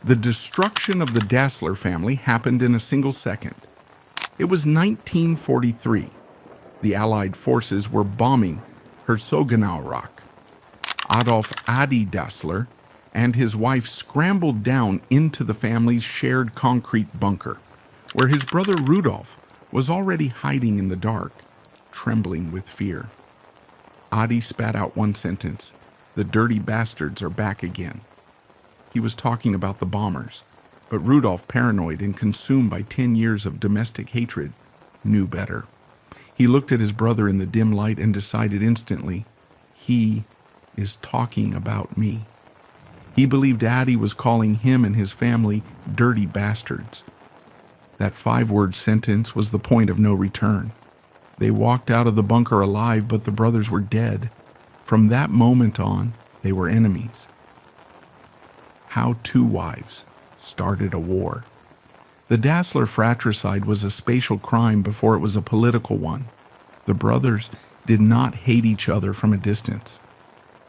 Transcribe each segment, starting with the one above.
The destruction of the Dassler family happened in a single second. It was 1943. The Allied forces were bombing Herzogenaurach. Adolf Adi Dassler and his wife scrambled down into the family's shared concrete bunker, where his brother Rudolf was already hiding in the dark, trembling with fear. Adi spat out one sentence: "The dirty bastards are back again." He was talking about the bombers, but Rudolf, paranoid and consumed by 10 years of domestic hatred, knew better. He looked at his brother in the dim light and decided instantly, he is talking about me. He believed Adi was calling him and his family dirty bastards. That 5-word sentence was the point of no return. They walked out of the bunker alive, but the brothers were dead. From that moment on, they were enemies. How two wives started a war. The Dassler fratricide was a spatial crime before it was a political one. The brothers did not hate each other from a distance.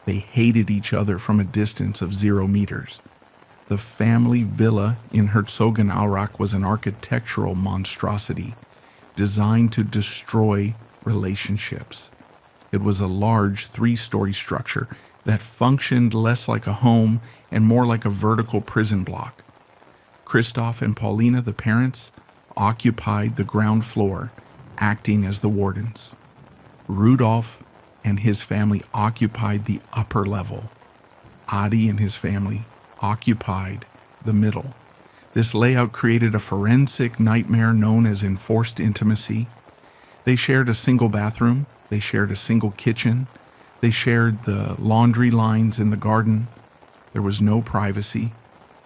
They hated each other from a distance of 0 meters. The family villa in Herzogenaurach was an architectural monstrosity designed to destroy relationships. It was a large 3-story structure that functioned less like a home and more like a vertical prison block. Christoph and Paulina, the parents, occupied the ground floor, acting as the wardens. Rudolf and his family occupied the upper level. Adi and his family occupied the middle. This layout created a forensic nightmare known as enforced intimacy. They shared a single bathroom. They shared a single kitchen. They shared the laundry lines in the garden. There was no privacy.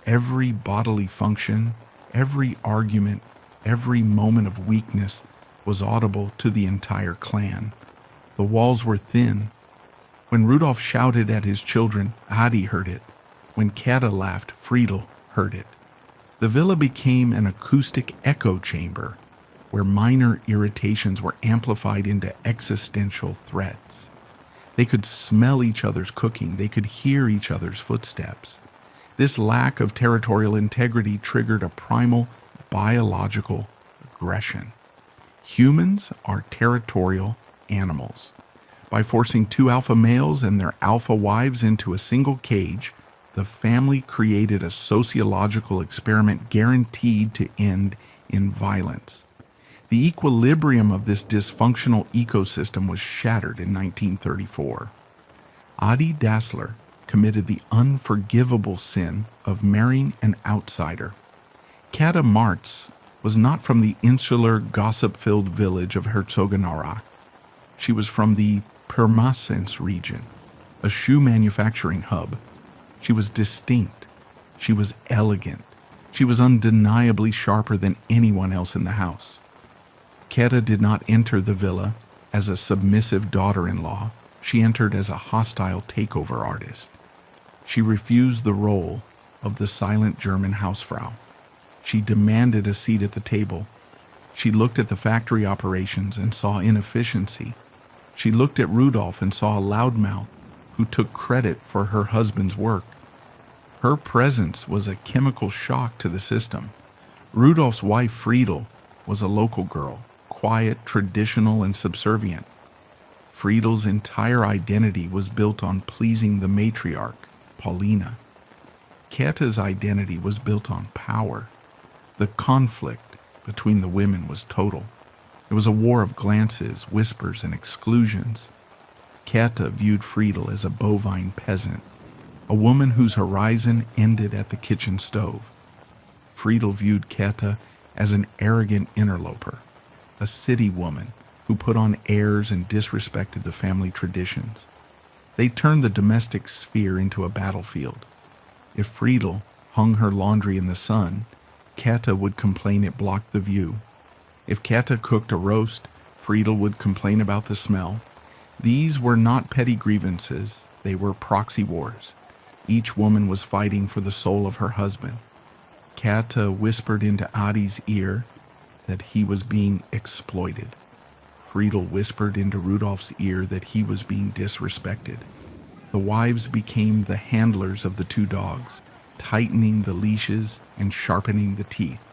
Every bodily function, every argument, every moment of weakness was audible to the entire clan. The walls were thin. When Rudolf shouted at his children, Adi heard it. When Kata laughed, Friedel heard it. The villa became an acoustic echo chamber where minor irritations were amplified into existential threats. They could smell each other's cooking. They could hear each other's footsteps. This lack of territorial integrity triggered a primal biological aggression. Humans are territorial animals. By forcing 2 alpha males and their alpha wives into a single cage, the family created a sociological experiment guaranteed to end in violence. The equilibrium of this dysfunctional ecosystem was shattered in 1934. Adi Dassler committed the unforgivable sin of marrying an outsider. Kata Martz was not from the insular, gossip-filled village of Herzogenaurach. She was from the Pirmasens region, a shoe manufacturing hub. She was distinct. She was elegant. She was undeniably sharper than anyone else in the house. Kata did not enter the villa as a submissive daughter-in-law. She entered as a hostile takeover artist. She refused the role of the silent German Hausfrau. She demanded a seat at the table. She looked at the factory operations and saw inefficiency. She looked at Rudolf and saw a loudmouth who took credit for her husband's work. Her presence was a chemical shock to the system. Rudolf's wife, Friedel, was a local girl, quiet, traditional, and subservient. Friedel's entire identity was built on pleasing the matriarch, Paulina. Kata's identity was built on power. The conflict between the women was total. It was a war of glances, whispers, and exclusions. Kata viewed Friedel as a bovine peasant, a woman whose horizon ended at the kitchen stove. Friedel viewed Kata as an arrogant interloper, a city woman who put on airs and disrespected the family traditions. They turned the domestic sphere into a battlefield. If Friedel hung her laundry in the sun, Kata would complain it blocked the view. If Kata cooked a roast, Friedel would complain about the smell. These were not petty grievances, they were proxy wars. Each woman was fighting for the soul of her husband. Kata whispered into Adi's ear that he was being exploited. Friedel whispered into Rudolf's ear that he was being disrespected. The wives became the handlers of the 2 dogs, tightening the leashes and sharpening the teeth.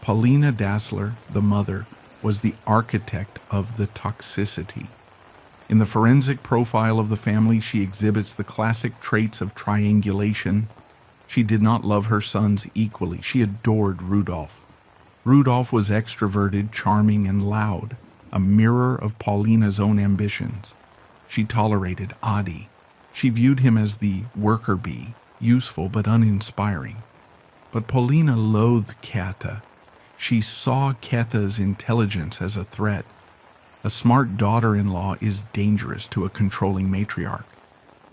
Paulina Dassler, the mother, was the architect of the toxicity. In the forensic profile of the family, she exhibits the classic traits of triangulation. She did not love her sons equally. She adored Rudolf. Rudolf was extroverted, charming, and loud, a mirror of Paulina's own ambitions. She tolerated Adi. She viewed him as the worker bee, useful but uninspiring. But Paulina loathed Kata. She saw Kata's intelligence as a threat. A smart daughter-in-law is dangerous to a controlling matriarch.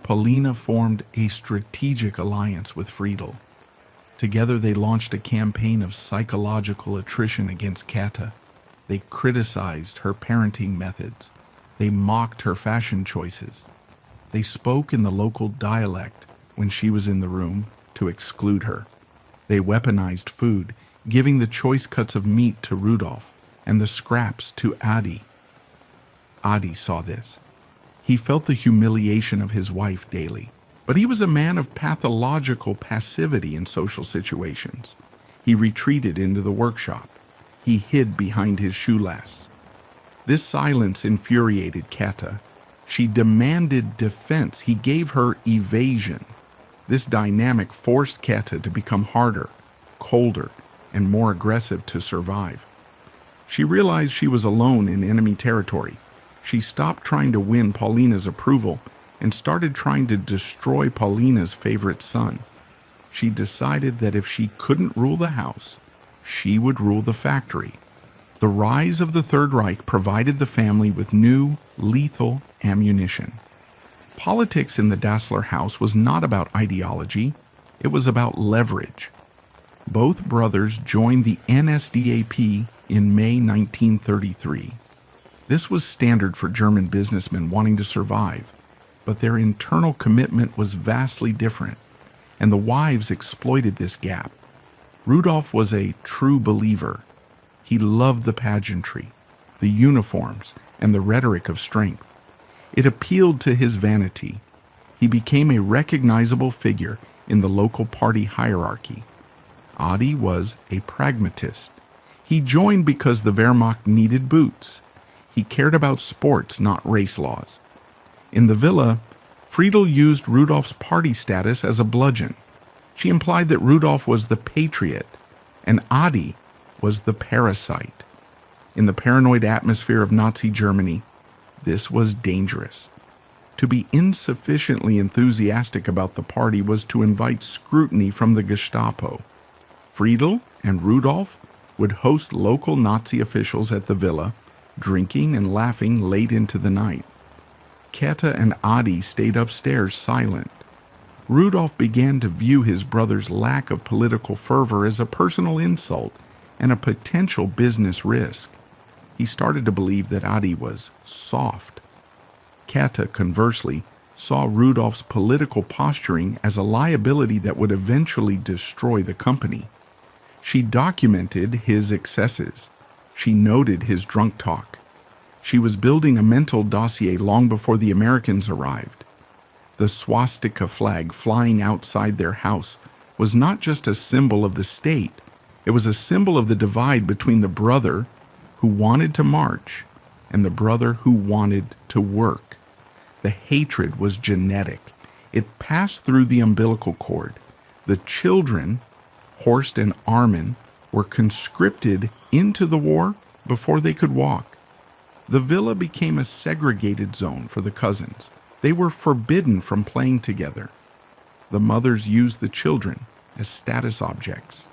Paulina formed a strategic alliance with Friedel. Together they launched a campaign of psychological attrition against Kata. They criticized her parenting methods. They mocked her fashion choices. They spoke in the local dialect when she was in the room to exclude her. They weaponized food, giving the choice cuts of meat to Rudolf and the scraps to Adi. Adi saw this. He felt the humiliation of his wife daily, but he was a man of pathological passivity in social situations. He retreated into the workshop. He hid behind his shoelace. This silence infuriated Kata. She demanded defense. He gave her evasion. This dynamic forced Kata to become harder, colder, and more aggressive to survive. She realized she was alone in enemy territory. She stopped trying to win Paulina's approval and started trying to destroy Paulina's favorite son. She decided that if she couldn't rule the house, she would rule the factory. The rise of the Third Reich provided the family with new, lethal ammunition. Politics in the Dassler house was not about ideology, it was about leverage. Both brothers joined the NSDAP in May 1933. This was standard for German businessmen wanting to survive, but their internal commitment was vastly different, and the wives exploited this gap. Rudolf was a true believer. He loved the pageantry, the uniforms, and the rhetoric of strength. It appealed to his vanity. He became a recognizable figure in the local party hierarchy. Adi was a pragmatist. He joined because the Wehrmacht needed boots. He cared about sports, not race laws. In the villa, Friedel used Rudolf's party status as a bludgeon. She implied that Rudolf was the patriot and Adi was the parasite. In the paranoid atmosphere of Nazi Germany, this was dangerous. To be insufficiently enthusiastic about the party was to invite scrutiny from the Gestapo. Friedel and Rudolf would host local Nazi officials at the villa, drinking and laughing late into the night. Kata and Adi stayed upstairs silent. Rudolf began to view his brother's lack of political fervor as a personal insult and a potential business risk. He started to believe that Adi was soft. Kata, conversely, saw Rudolf's political posturing as a liability that would eventually destroy the company. She documented his excesses. She noted his drunk talk. She was building a mental dossier long before the Americans arrived. The swastika flag flying outside their house was not just a symbol of the state, it was a symbol of the divide between the brother who wanted to march and the brother who wanted to work. The hatred was genetic. It passed through the umbilical cord. The children, Horst and Armin, were conscripted into the war before they could walk. The villa became a segregated zone for the cousins. They were forbidden from playing together. The mothers used the children as status objects.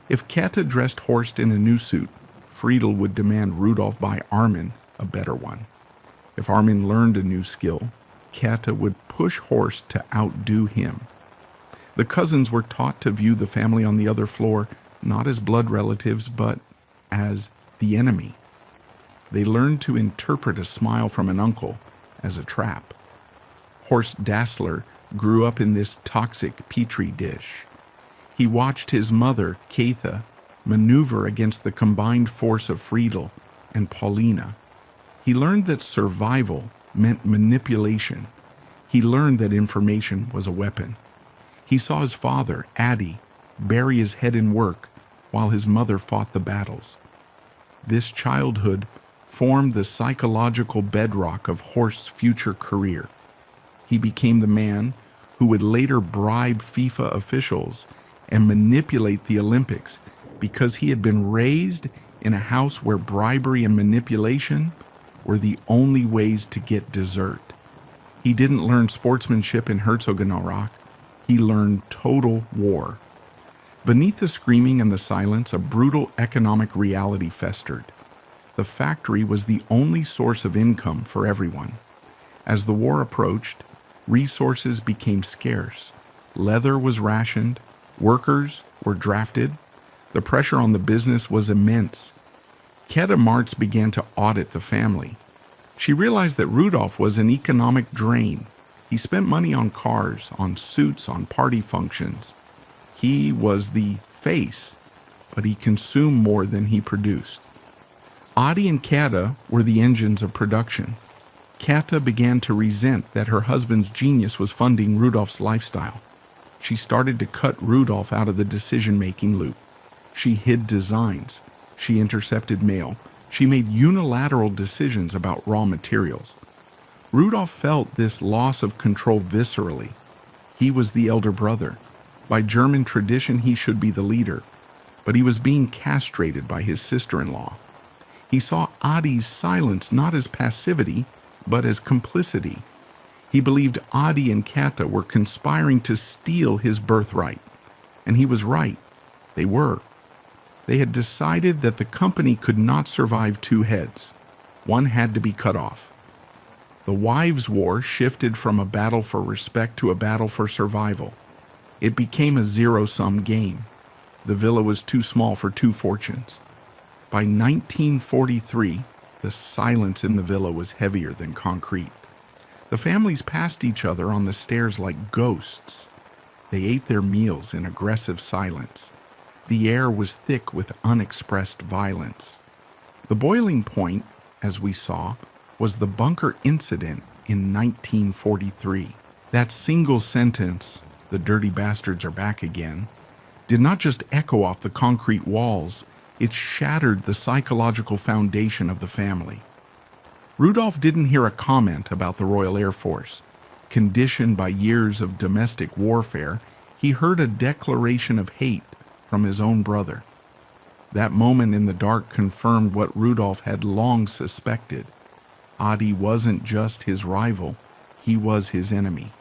If Kata dressed Horst in a new suit, Friedel would demand Rudolf buy Armin a better one. If Armin learned a new skill, Kata would push Horst to outdo him. The cousins were taught to view the family on the other floor not as blood relatives, but as the enemy. They learned to interpret a smile from an uncle as a trap. Horst Dassler grew up in this toxic petri dish. He watched his mother, Katha, maneuver against the combined force of Friedel and Paulina. He learned that survival meant manipulation. He learned that information was a weapon. He saw his father, Adi, bury his head in work while his mother fought the battles. This childhood formed the psychological bedrock of Horst's future career. He became the man who would later bribe FIFA officials and manipulate the Olympics because he had been raised in a house where bribery and manipulation were the only ways to get dessert. He didn't learn sportsmanship in Herzogenaurach. He learned total war. Beneath the screaming and the silence, a brutal economic reality festered. The factory was the only source of income for everyone. As the war approached, resources became scarce. Leather was rationed. Workers were drafted. The pressure on the business was immense. Keta Martz began to audit the family. She realized that Rudolf was an economic drain. He spent money on cars, on suits, on party functions. He was the face, but he consumed more than he produced. Adi and Kata were the engines of production. Kata began to resent that her husband's genius was funding Rudolf's lifestyle. She started to cut Rudolf out of the decision-making loop. She hid designs. She intercepted mail. She made unilateral decisions about raw materials. Rudolf felt this loss of control viscerally. He was the elder brother. By German tradition, he should be the leader, but he was being castrated by his sister-in-law. He saw Adi's silence not as passivity, but as complicity. He believed Adi and Kata were conspiring to steal his birthright. And he was right. They were. They had decided that the company could not survive two heads. One had to be cut off. The wives' war shifted from a battle for respect to a battle for survival. It became a zero-sum game. The villa was too small for two fortunes. By 1943, the silence in the villa was heavier than concrete. The families passed each other on the stairs like ghosts. They ate their meals in aggressive silence. The air was thick with unexpressed violence. The boiling point, as we saw, was the bunker incident in 1943. That single sentence, "The dirty bastards are back again," did not just echo off the concrete walls, it shattered the psychological foundation of the family. Rudolf didn't hear a comment about the Royal Air Force. Conditioned by years of domestic warfare, he heard a declaration of hate from his own brother. That moment in the dark confirmed what Rudolf had long suspected. Adi wasn't just his rival, he was his enemy.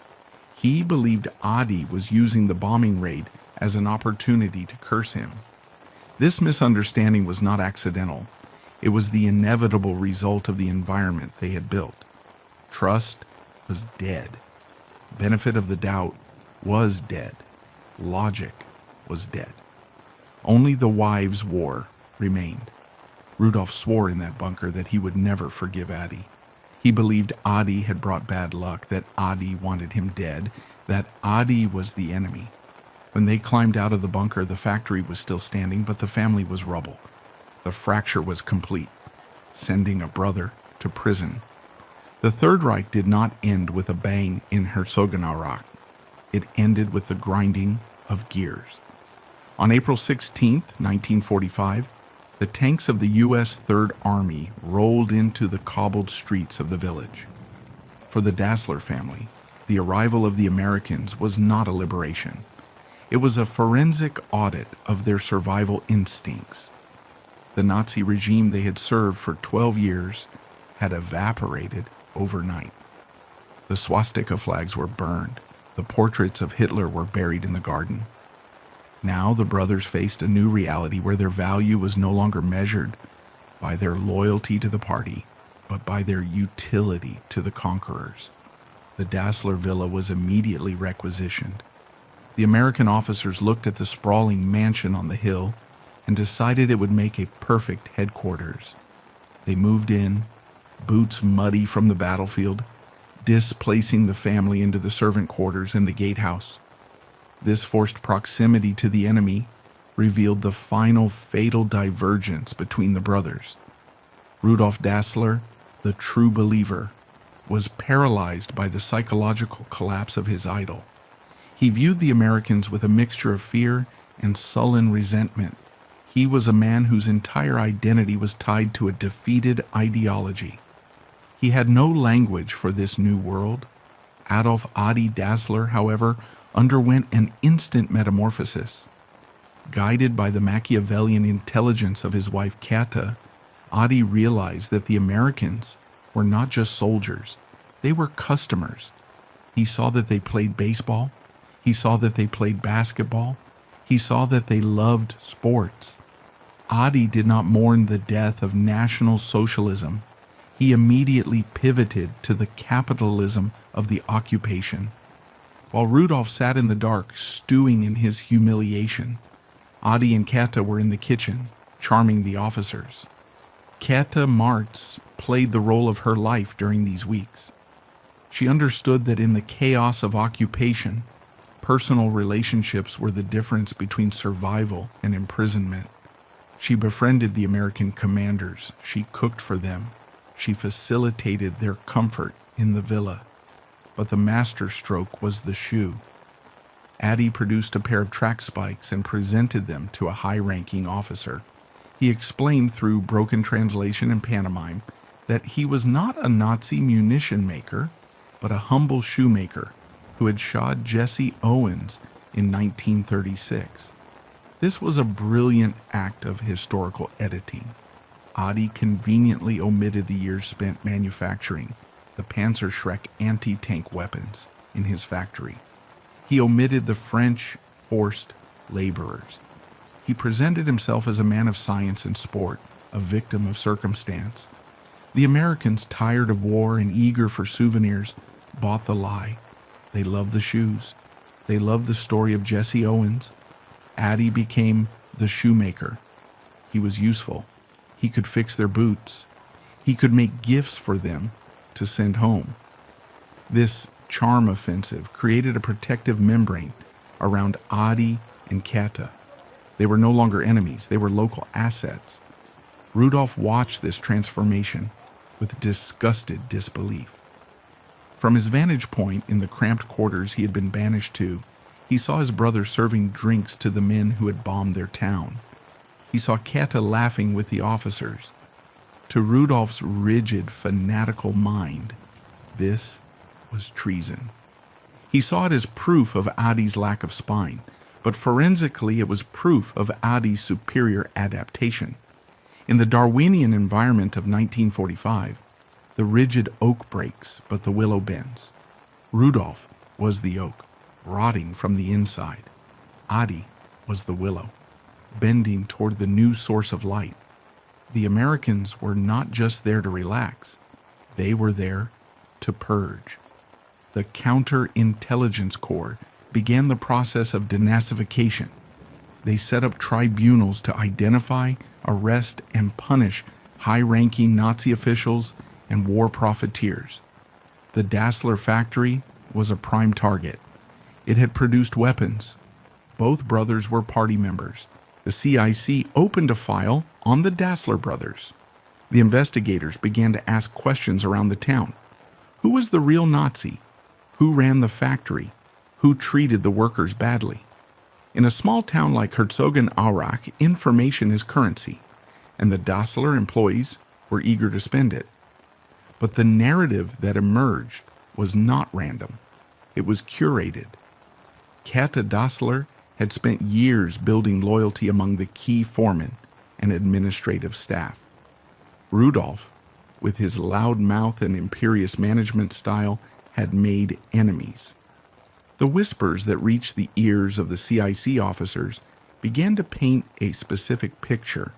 He believed Adi was using the bombing raid as an opportunity to curse him. This misunderstanding was not accidental. It was the inevitable result of the environment they had built. Trust was dead. Benefit of the doubt was dead. Logic was dead. Only the wives' war remained. Rudolf swore in that bunker that he would never forgive Adi. He believed Adi had brought bad luck, that Adi wanted him dead, that Adi was the enemy. When they climbed out of the bunker, the factory was still standing, but the family was rubble. The fracture was complete, sending a brother to prison. The Third Reich did not end with a bang in Herzogenaurach. It ended with the grinding of gears. On April 16, 1945, the tanks of the U.S. Third Army rolled into the cobbled streets of the village. For the Dassler family, the arrival of the Americans was not a liberation. It was a forensic audit of their survival instincts. The Nazi regime they had served for 12 years had evaporated overnight. The swastika flags were burned. The portraits of Hitler were buried in the garden. Now the brothers faced a new reality where their value was no longer measured by their loyalty to the party, but by their utility to the conquerors. The Dassler villa was immediately requisitioned. The American officers looked at the sprawling mansion on the hill and decided it would make a perfect headquarters. They moved in, boots muddy from the battlefield, displacing the family into the servant quarters and the gatehouse. This forced proximity to the enemy revealed the final fatal divergence between the brothers. Rudolf Dassler, the true believer, was paralyzed by the psychological collapse of his idol. He viewed the Americans with a mixture of fear and sullen resentment. He was a man whose entire identity was tied to a defeated ideology. He had no language for this new world. Adolf Adi Dassler, however, underwent an instant metamorphosis. Guided by the Machiavellian intelligence of his wife Kata, Adi realized that the Americans were not just soldiers, they were customers. He saw that they played baseball, he saw that they played basketball, he saw that they loved sports. Adi did not mourn the death of National Socialism. He immediately pivoted to the capitalism of the occupation. While Rudolf sat in the dark, stewing in his humiliation, Adi and Kata were in the kitchen, charming the officers. Kata Martz played the role of her life during these weeks. She understood that in the chaos of occupation, personal relationships were the difference between survival and imprisonment. She befriended the American commanders. She cooked for them. She facilitated their comfort in the villa. But the master stroke was the shoe. Adi produced a pair of track spikes and presented them to a high-ranking officer. He explained through broken translation and pantomime that he was not a Nazi munition maker, but a humble shoemaker who had shod Jesse Owens in 1936. This was a brilliant act of historical editing. Adi conveniently omitted the years spent manufacturing the Panzerschreck anti-tank weapons in his factory. He omitted the French forced laborers. He presented himself as a man of science and sport, a victim of circumstance. The Americans, tired of war and eager for souvenirs, bought the lie. They loved the shoes. They loved the story of Jesse Owens. Adi became the shoemaker. He was useful. He could fix their boots. He could make gifts for them to send home. This charm offensive created a protective membrane around Adi and Kata. They were no longer enemies. They were local assets. Rudolf watched this transformation with disgusted disbelief. From his vantage point in the cramped quarters he had been banished to, he saw his brother serving drinks to the men who had bombed their town. He saw Kata laughing with the officers. To Rudolf's rigid, fanatical mind, this was treason. He saw it as proof of Adi's lack of spine, but forensically it was proof of Adi's superior adaptation. In the Darwinian environment of 1945, the rigid oak breaks, but the willow bends. Rudolf was the oak, rotting from the inside. Adi was the willow, bending toward the new source of light. The Americans were not just there to relax. They were there to purge. The Counterintelligence Corps began the process of denazification. They set up tribunals to identify, arrest, and punish high-ranking Nazi officials and war profiteers. The Dassler factory was a prime target. It had produced weapons. Both brothers were party members. The CIC opened a file on the Dassler brothers. The investigators began to ask questions around the town. Who was the real Nazi? Who ran the factory? Who treated the workers badly? In a small town like Herzogenaurach, information is currency, and the Dassler employees were eager to spend it. But the narrative that emerged was not random. It was curated. Kata Dassler had spent years building loyalty among the key foremen and administrative staff. Rudolf, with his loud mouth and imperious management style, had made enemies. The whispers that reached the ears of the CIC officers began to paint a specific picture.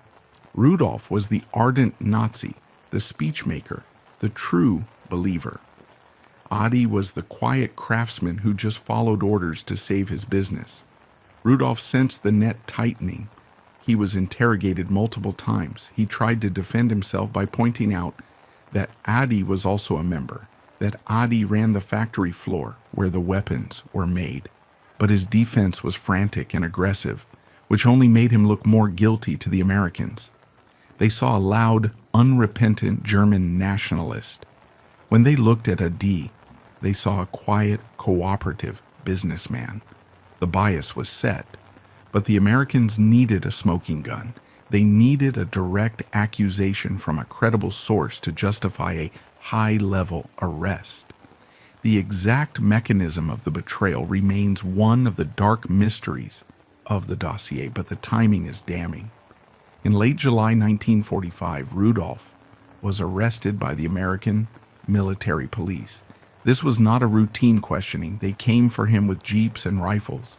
Rudolf was the ardent Nazi, the speechmaker, the true believer. Adi was the quiet craftsman who just followed orders to save his business. Rudolf sensed the net tightening. He was interrogated multiple times. He tried to defend himself by pointing out that Adi was also a member, that Adi ran the factory floor where the weapons were made. But his defense was frantic and aggressive, which only made him look more guilty to the Americans. They saw a loud, unrepentant German nationalist. When they looked at Adi, they saw a quiet, cooperative businessman. The bias was set, but the Americans needed a smoking gun. They needed a direct accusation from a credible source to justify a high-level arrest. The exact mechanism of the betrayal remains one of the dark mysteries of the dossier, but the timing is damning. In late July 1945, Rudolph was arrested by the American military police. This was not a routine questioning. They came for him with jeeps and rifles.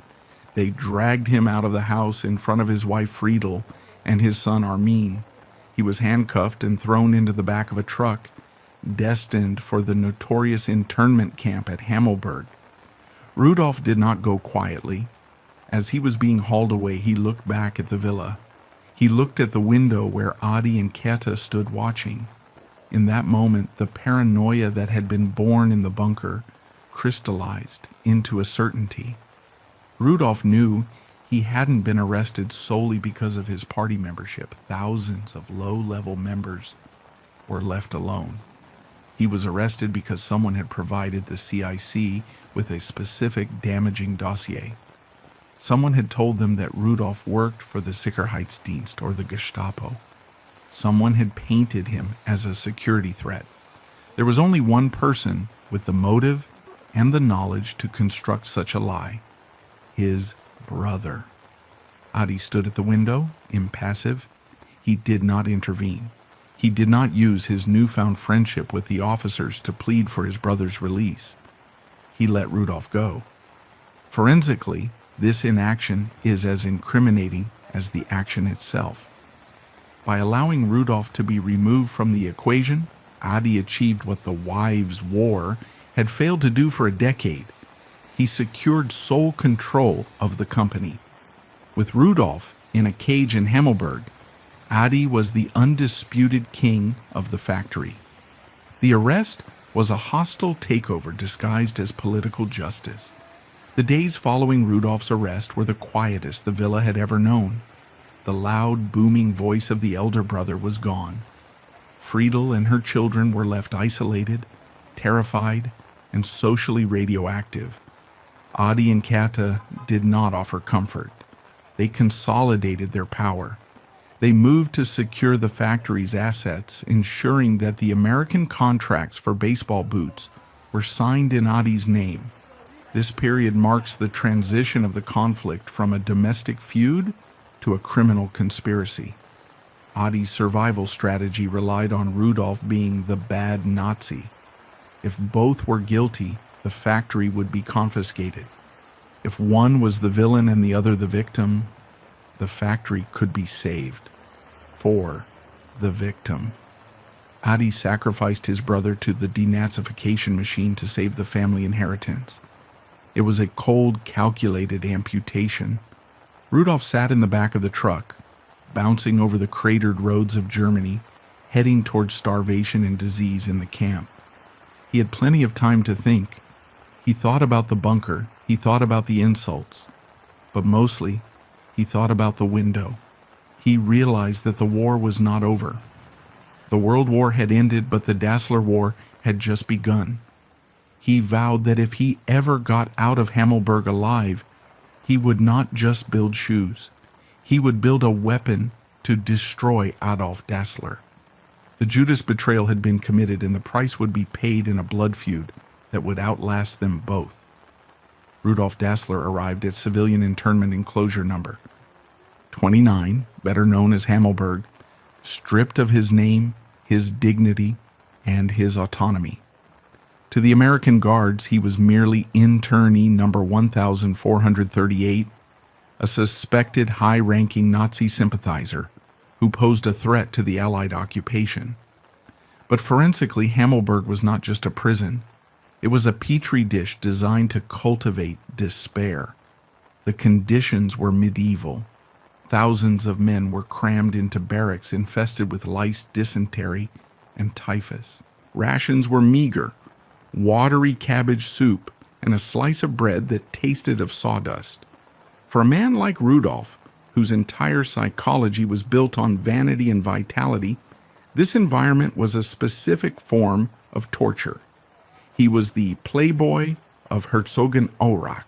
They dragged him out of the house in front of his wife Friedel and his son Armin. He was handcuffed and thrown into the back of a truck, destined for the notorious internment camp at Hammelburg. Rudolph did not go quietly. As he was being hauled away, he looked back at the villa. He looked at the window where Adi and Keta stood watching. In that moment, the paranoia that had been born in the bunker crystallized into a certainty. Rudolph knew he hadn't been arrested solely because of his party membership. Thousands of low-level members were left alone. He was arrested because someone had provided the CIC with a specific damaging dossier. Someone had told them that Rudolph worked for the Sicherheitsdienst or the Gestapo. Someone had painted him as a security threat. There was only one person with the motive and the knowledge to construct such a lie: his brother. Adi stood at the window, impassive. He did not intervene. He did not use his newfound friendship with the officers to plead for his brother's release. He let Rudolph go. Forensically, this inaction is as incriminating as the action itself. By allowing Rudolph to be removed from the equation, Adi achieved what the Wives' War had failed to do for a decade. He secured sole control of the company. With Rudolph in a cage in Hammelburg, Adi was the undisputed king of the factory. The arrest was a hostile takeover disguised as political justice. The days following Rudolph's arrest were the quietest the villa had ever known. The loud, booming voice of the elder brother was gone. Friedel and her children were left isolated, terrified, and socially radioactive. Adi and Kata did not offer comfort. They consolidated their power. They moved to secure the factory's assets, ensuring that the American contracts for baseball boots were signed in Adi's name. This period marks the transition of the conflict from a domestic feud to a criminal conspiracy. Adi's survival strategy relied on Rudolph being the bad Nazi. If both were guilty, the factory would be confiscated. If one was the villain and the other the victim, the factory could be saved. For the victim. Adi sacrificed his brother to the denazification machine to save the family inheritance. It was a cold, calculated amputation. Rudolph sat in the back of the truck, bouncing over the cratered roads of Germany, heading towards starvation and disease in the camp. He had plenty of time to think. He thought about the bunker, he thought about the insults, but mostly, he thought about the window. He realized that the war was not over. The World War had ended, but the Dassler War had just begun. He vowed that if he ever got out of Hammelburg alive, he would not just build shoes. He would build a weapon to destroy Adolf Dassler. The Judas betrayal had been committed, and the price would be paid in a blood feud that would outlast them both. Rudolf Dassler arrived at civilian internment enclosure number 29, better known as Hammelburg, stripped of his name, his dignity, and his autonomy. To the American guards, he was merely internee number 1438, a suspected high-ranking Nazi sympathizer who posed a threat to the Allied occupation. But forensically, Hammelburg was not just a prison. It was a petri dish designed to cultivate despair. The conditions were medieval. Thousands of men were crammed into barracks infested with lice, dysentery, and typhus. Rations were meager: watery cabbage soup and a slice of bread that tasted of sawdust. For a man like Rudolph, whose entire psychology was built on vanity and vitality, this environment was a specific form of torture. He was the playboy of Herzogenaurach,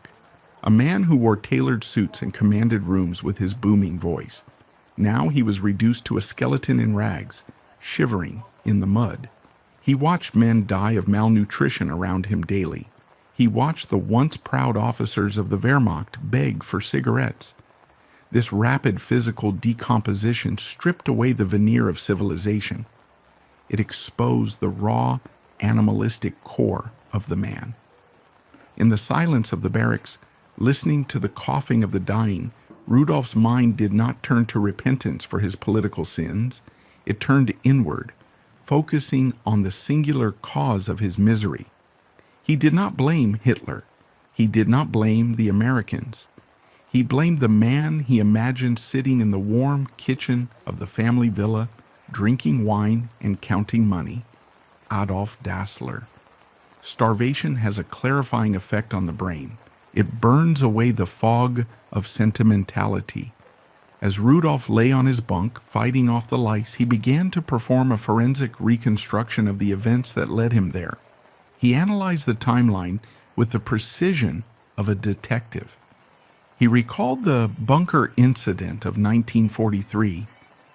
a man who wore tailored suits and commanded rooms with his booming voice. Now he was reduced to a skeleton in rags, shivering in the mud. He watched men die of malnutrition around him daily. He watched the once proud officers of the Wehrmacht beg for cigarettes. This rapid physical decomposition stripped away the veneer of civilization. It exposed the raw, animalistic core of the man. In the silence of the barracks, listening to the coughing of the dying, Rudolf's mind did not turn to repentance for his political sins. It turned inward, focusing on the singular cause of his misery. He did not blame Hitler. He did not blame the Americans. He blamed the man he imagined sitting in the warm kitchen of the family villa, drinking wine and counting money, Adolf Dassler. Starvation has a clarifying effect on the brain. It burns away the fog of sentimentality. As Rudolf lay on his bunk, fighting off the lice, he began to perform a forensic reconstruction of the events that led him there. He analyzed the timeline with the precision of a detective. He recalled the bunker incident of 1943.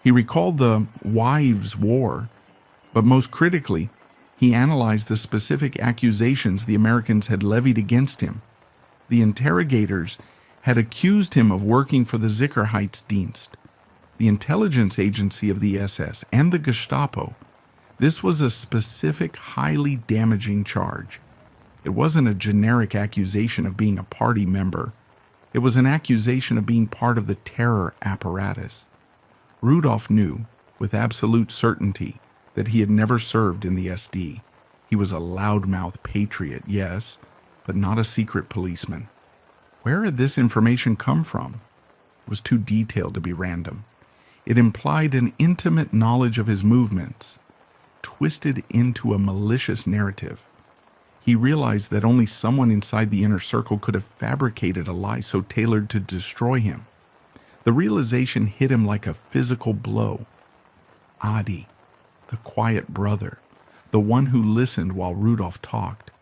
He recalled the Wives' War. But most critically, he analyzed the specific accusations the Americans had levied against him. The interrogators had accused him of working for the Sicherheitsdienst, the intelligence agency of the SS, and the Gestapo. This was a specific, highly damaging charge. It wasn't a generic accusation of being a party member. It was an accusation of being part of the terror apparatus. Rudolf knew, with absolute certainty, that he had never served in the SD. He was a loudmouth patriot, yes, but not a secret policeman. Where had this information come from? It was too detailed to be random. It implied an intimate knowledge of his movements, twisted into a malicious narrative. He realized that only someone inside the inner circle could have fabricated a lie so tailored to destroy him. The realization hit him like a physical blow. Adi, the quiet brother, the one who listened while Rudolf talked.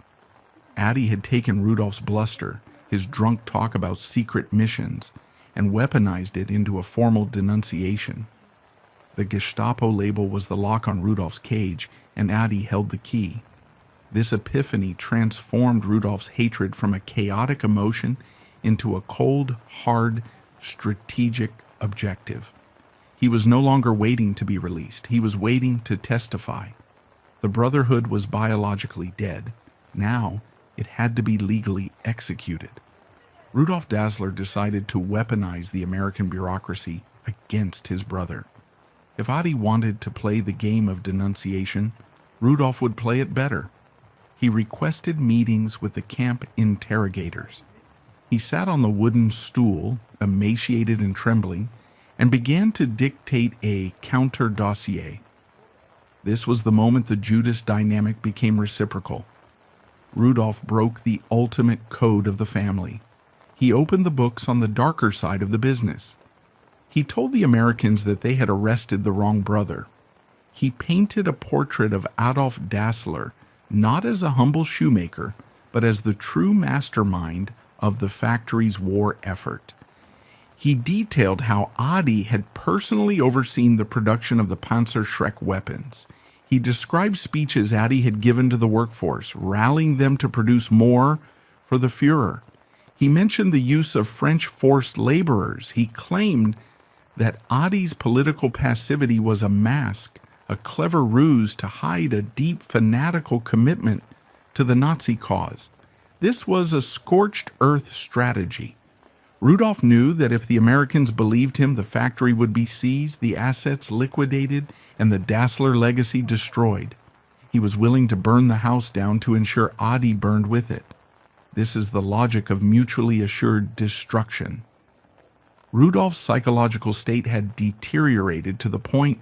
Adi had taken Rudolf's bluster, his drunk talk about secret missions, and weaponized it into a formal denunciation. The Gestapo label was the lock on Rudolf's cage, and Adi held the key. This epiphany transformed Rudolf's hatred from a chaotic emotion into a cold, hard, strategic objective. He was no longer waiting to be released. He was waiting to testify. The Brotherhood was biologically dead. Now, it had to be legally executed. Rudolf Dassler decided to weaponize the American bureaucracy against his brother. If Adi wanted to play the game of denunciation, Rudolf would play it better. He requested meetings with the camp interrogators. He sat on the wooden stool, emaciated and trembling, and began to dictate a counter-dossier. This was the moment the Judas dynamic became reciprocal. Rudolf broke the ultimate code of the family. He opened the books on the darker side of the business. He told the Americans that they had arrested the wrong brother. He painted a portrait of Adolf Dassler not as a humble shoemaker, but as the true mastermind of the factory's war effort. He detailed how Adi had personally overseen the production of the Panzerschreck weapons. He described speeches Adi had given to the workforce, rallying them to produce more for the Führer. He mentioned the use of French forced laborers. He claimed that Adi's political passivity was a mask, a clever ruse to hide a deep fanatical commitment to the Nazi cause. This was a scorched earth strategy. Rudolf knew that if the Americans believed him, the factory would be seized, the assets liquidated, and the Dassler legacy destroyed. He was willing to burn the house down to ensure Adi burned with it. This is the logic of mutually assured destruction. Rudolf's psychological state had deteriorated to the point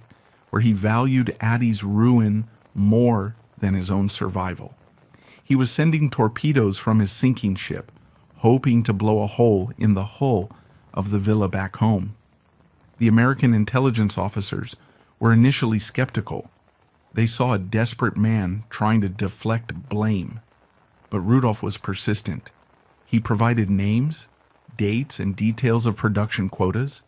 where he valued Adi's ruin more than his own survival. He was sending torpedoes from his sinking ship, hoping to blow a hole in the hull of the villa back home. The American intelligence officers were initially skeptical. They saw a desperate man trying to deflect blame. But Rudolf was persistent. He provided names, dates and details of production quotas.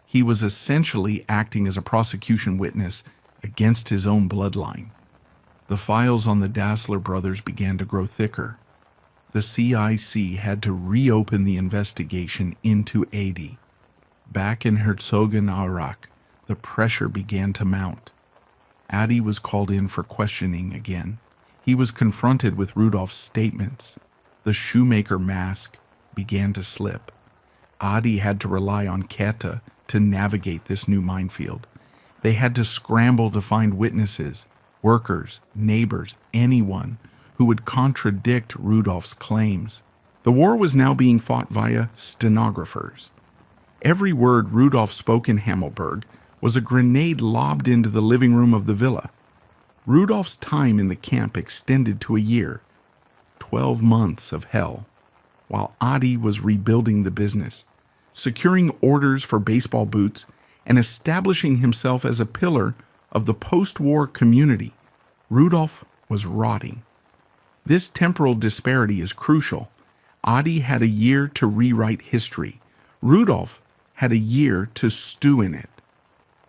He was essentially acting as a prosecution witness against his own bloodline. The files on the Dassler brothers began to grow thicker. The CIC had to reopen the investigation into Adi. Back in Herzogenaurach, the pressure began to mount. Adi was called in for questioning again. He was confronted with Rudolph's statements. The shoemaker mask began to slip. Adi had to rely on Käthe to navigate this new minefield. They had to scramble to find witnesses, workers, neighbors, anyone who would contradict Rudolph's claims. The war was now being fought via stenographers. Every word Rudolph spoke in Hammelburg was a grenade lobbed into the living room of the villa. Rudolph's time in the camp extended to a year, 12 months of hell, while Adi was rebuilding the business, securing orders for baseball boots, and establishing himself as a pillar of the post-war community. Rudolph was rotting. This temporal disparity is crucial. Adi had a year to rewrite history. Rudolph had a year to stew in it.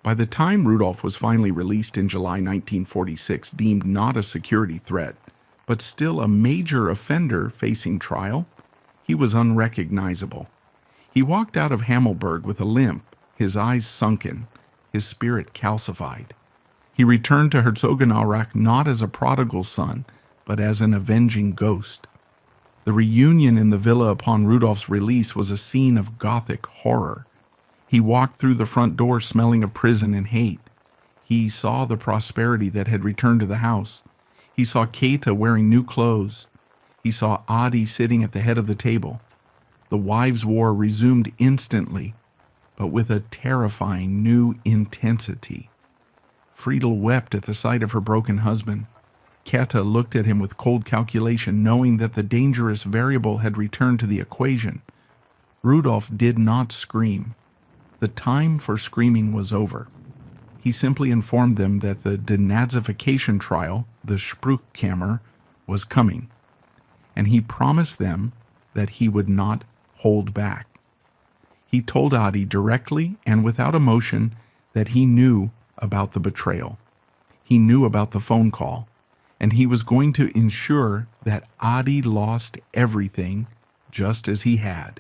By the time Rudolph was finally released in July 1946, deemed not a security threat, but still a major offender facing trial, he was unrecognizable. He walked out of Hammelburg with a limp, his eyes sunken, his spirit calcified. He returned to Herzogenaurach not as a prodigal son, but as an avenging ghost. The reunion in the villa upon Rudolph's release was a scene of Gothic horror. He walked through the front door smelling of prison and hate. He saw the prosperity that had returned to the house. He saw Käthe wearing new clothes. He saw Adi sitting at the head of the table. The wives' war resumed instantly, but with a terrifying new intensity. Friedel wept at the sight of her broken husband. Käthe looked at him with cold calculation, knowing that the dangerous variable had returned to the equation. Rudolph did not scream. The time for screaming was over. He simply informed them that the denazification trial, the Spruchkammer, was coming, and he promised them that he would not hold back. He told Adi directly and without emotion that he knew about the betrayal. He knew about the phone call, and he was going to ensure that Adi lost everything just as he had.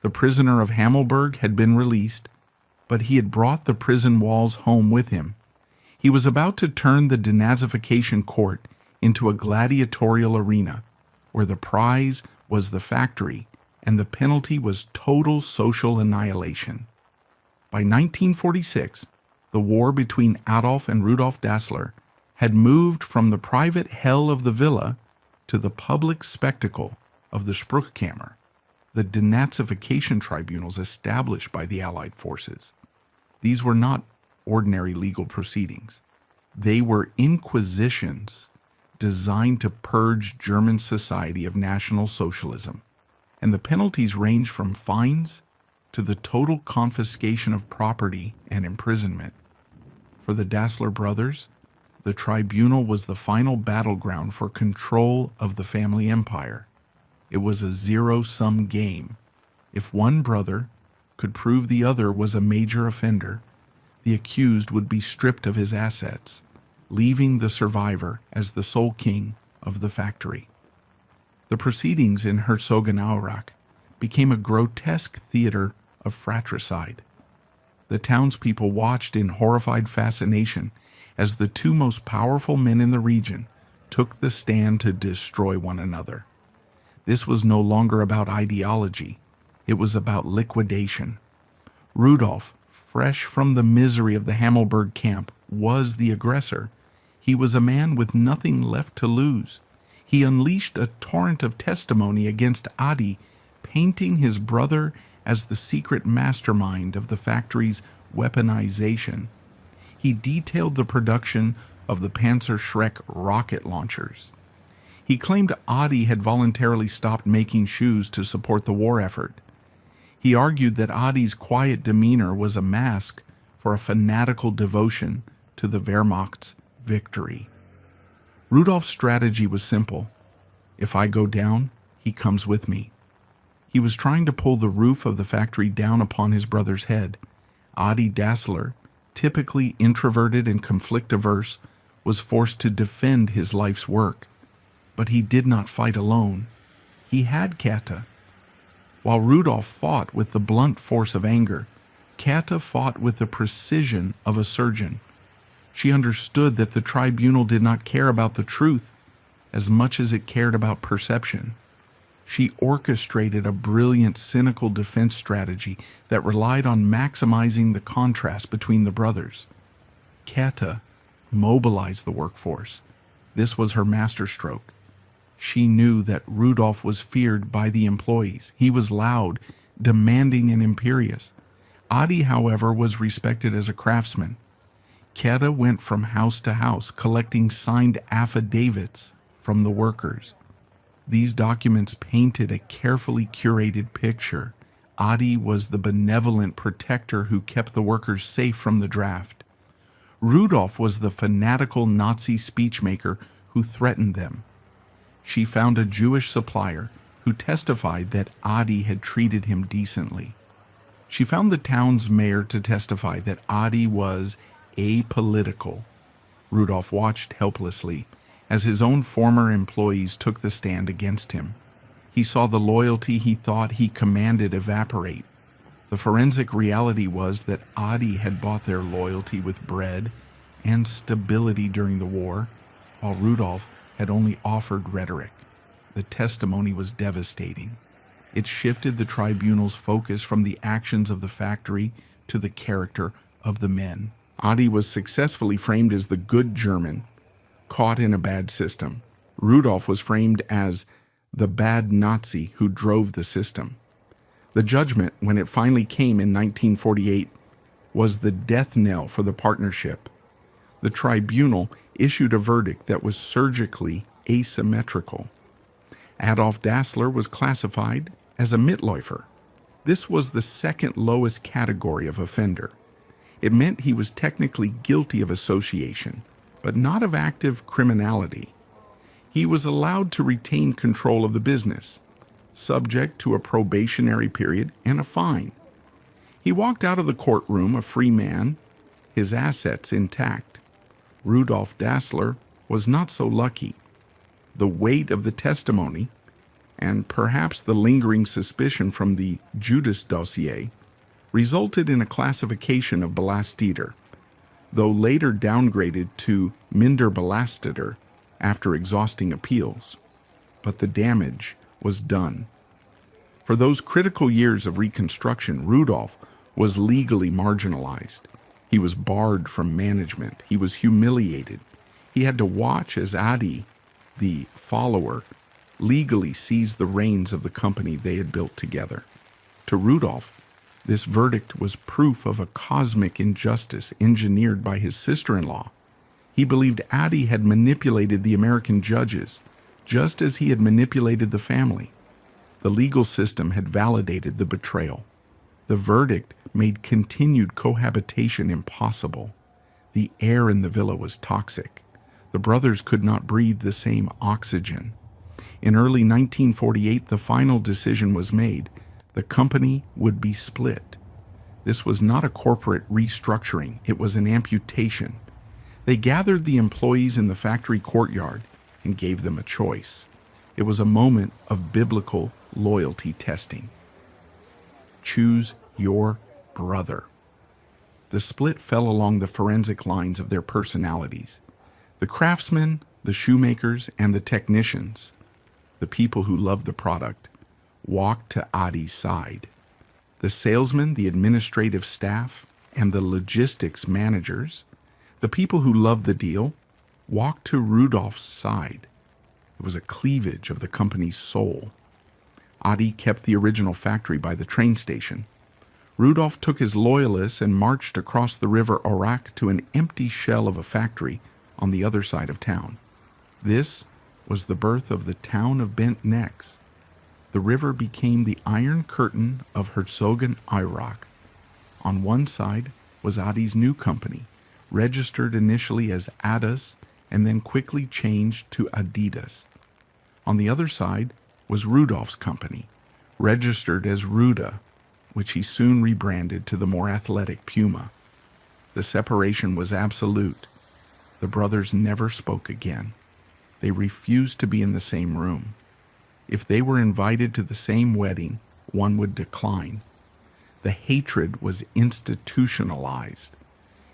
The prisoner of Hammelburg had been released, but he had brought the prison walls home with him. He was about to turn the denazification court into a gladiatorial arena, where the prize was the factory and the penalty was total social annihilation. By 1946, the war between Adolf and Rudolf Dassler had moved from the private hell of the villa to the public spectacle of the Spruchkammer, the denazification tribunals established by the Allied forces. These were not ordinary legal proceedings. They were inquisitions designed to purge German society of National Socialism, and the penalties ranged from fines to the total confiscation of property and imprisonment. For the Dassler brothers, the tribunal was the final battleground for control of the family empire. It was a zero-sum game. If one brother could prove the other was a major offender, the accused would be stripped of his assets, leaving the survivor as the sole king of the factory. The proceedings in Herzogenaurach became a grotesque theater of fratricide. The townspeople watched in horrified fascination as the two most powerful men in the region took the stand to destroy one another. This was no longer about ideology. It was about liquidation. Rudolph, fresh from the misery of the Hammelburg camp, was the aggressor. He was a man with nothing left to lose. He unleashed a torrent of testimony against Adi, painting his brother as the secret mastermind of the factory's weaponization. He detailed the production of the Panzerschreck rocket launchers. He claimed Adi had voluntarily stopped making shoes to support the war effort. He argued that Adi's quiet demeanor was a mask for a fanatical devotion to the Wehrmacht's victory. Rudolph's strategy was simple. If I go down, he comes with me. He was trying to pull the roof of the factory down upon his brother's head. Adi Dassler, typically introverted and conflict-averse, was forced to defend his life's work. But he did not fight alone. He had Kata. While Rudolf fought with the blunt force of anger, Kata fought with the precision of a surgeon. She understood that the tribunal did not care about the truth as much as it cared about perception. She orchestrated a brilliant, cynical defense strategy that relied on maximizing the contrast between the brothers. Kata mobilized the workforce. This was her masterstroke. She knew that Rudolf was feared by the employees. He was loud, demanding, and imperious. Adi, however, was respected as a craftsman. Kata went from house to house collecting signed affidavits from the workers. These documents painted a carefully curated picture. Adi was the benevolent protector who kept the workers safe from the draft. Rudolf was the fanatical Nazi speechmaker who threatened them. She found a Jewish supplier who testified that Adi had treated him decently. She found the town's mayor to testify that Adi was apolitical. Rudolf watched helplessly as his own former employees took the stand against him. He saw the loyalty he thought he commanded evaporate. The forensic reality was that Adi had bought their loyalty with bread and stability during the war, while Rudolf had only offered rhetoric. The testimony was devastating. It shifted the tribunal's focus from the actions of the factory to the character of the men. Adi was successfully framed as the good German, caught in a bad system. Rudolf was framed as the bad Nazi who drove the system. The judgment, when it finally came in 1948, was the death knell for the partnership. The tribunal issued a verdict that was surgically asymmetrical. Adolf Dassler was classified as a Mitläufer. This was the second lowest category of offender. It meant he was technically guilty of association, but not of active criminality. He was allowed to retain control of the business, subject to a probationary period and a fine. He walked out of the courtroom a free man, his assets intact. Rudolf Dassler was not so lucky. The weight of the testimony, and perhaps the lingering suspicion from the Judas dossier, resulted in a classification of Belastiter, though later downgraded to Minderbelasteter after exhausting appeals. But the damage was done. For those critical years of Reconstruction, Rudolf was legally marginalized. He was barred from management. He was humiliated. He had to watch as Adi, the follower, legally seized the reins of the company they had built together. To Rudolf, this verdict was proof of a cosmic injustice engineered by his sister-in-law. He believed Adi had manipulated the American judges, just as he had manipulated the family. The legal system had validated the betrayal. The verdict made continued cohabitation impossible. The air in the villa was toxic. The brothers could not breathe the same oxygen. In early 1948, the final decision was made. The company would be split. This was not a corporate restructuring, it was an amputation. They gathered the employees in the factory courtyard and gave them a choice. It was a moment of biblical loyalty testing. Choose your brother. The split fell along the forensic lines of their personalities. The craftsmen, the shoemakers, and the technicians, the people who loved the product, walked to Adi's side. The salesmen, the administrative staff, and the logistics managers, the people who loved the deal, walked to Rudolf's side. It was a cleavage of the company's soul. Adi kept the original factory by the train station. Rudolf took his loyalists and marched across the river Orak to an empty shell of a factory on the other side of town. This was the birth of the town of bent necks. The river became the Iron Curtain of Herzogenaurach. On one side was Adi's new company, registered initially as Adidas and then quickly changed to Adidas. On the other side was Rudolf's company, registered as Ruda, which he soon rebranded to the more athletic Puma. The separation was absolute. The brothers never spoke again. They refused to be in the same room. If they were invited to the same wedding, one would decline. The hatred was institutionalized.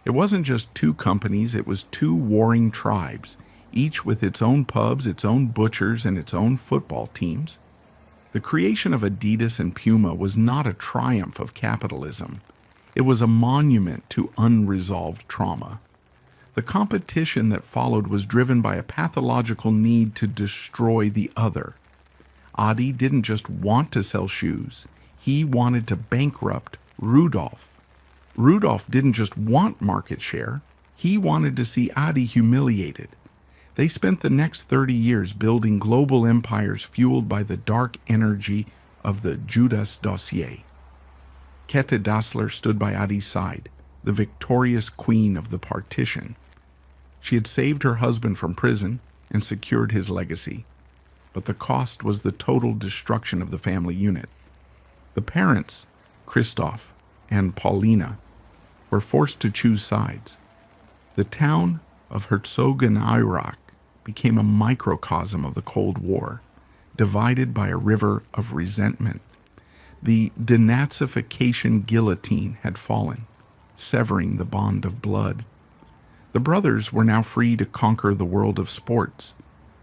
It wasn't just two companies, it was two warring tribes, each with its own pubs, its own butchers, and its own football teams. The creation of Adidas and Puma was not a triumph of capitalism. It was a monument to unresolved trauma. The competition that followed was driven by a pathological need to destroy the other. Adi didn't just want to sell shoes, he wanted to bankrupt Rudolf. Rudolf didn't just want market share, he wanted to see Adi humiliated. They spent the next 30 years building global empires fueled by the dark energy of the Judas dossier. Käthe Dassler stood by Adi's side, the victorious queen of the partition. She had saved her husband from prison and secured his legacy, but the cost was the total destruction of the family unit. The parents, Christoph and Paulina, were forced to choose sides. The town of Herzogenaurach became a microcosm of the Cold War, divided by a river of resentment. The denazification guillotine had fallen, severing the bond of blood. The brothers were now free to conquer the world of sports,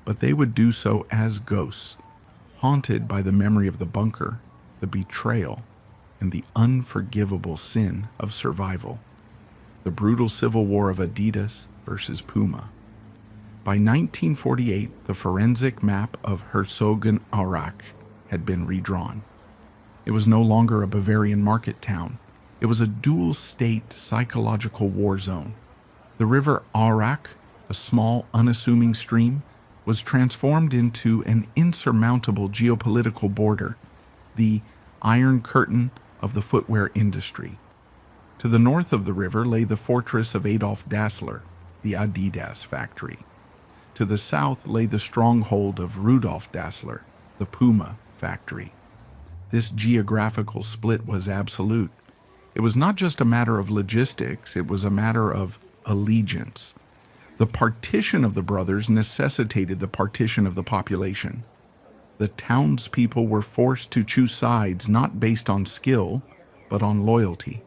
but they would do so as ghosts, haunted by the memory of the bunker, the betrayal, and the unforgivable sin of survival. The brutal civil war of Adidas versus Puma. By 1948, the forensic map of Herzogenaurach had been redrawn. It was no longer a Bavarian market town. It was a dual-state psychological war zone. The river Aurach, a small, unassuming stream, was transformed into an insurmountable geopolitical border, the Iron Curtain of the footwear industry. To the north of the river lay the fortress of Adolf Dassler, the Adidas factory. To the south lay the stronghold of Rudolf Dassler, the Puma factory. This geographical split was absolute. It was not just a matter of logistics, it was a matter of allegiance. The partition of the brothers necessitated the partition of the population. The townspeople were forced to choose sides not based on skill, but on loyalty.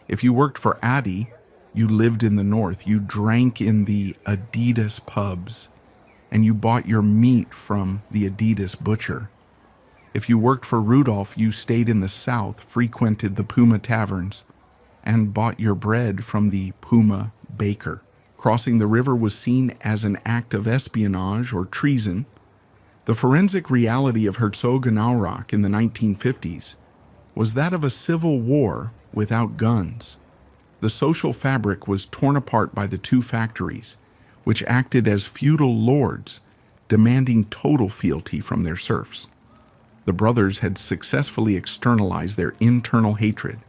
If you worked for Adi, you lived in the north, you drank in the Adidas pubs, and you bought your meat from the Adidas butcher. If you worked for Rudolf, you stayed in the south, frequented the Puma taverns, and bought your bread from the Puma baker. Crossing the river was seen as an act of espionage or treason. The forensic reality of Herzogenaurach in the 1950s was that of a civil war without guns. The social fabric was torn apart by the two factories, which acted as feudal lords, demanding total fealty from their serfs. The brothers had successfully externalized their internal hatred,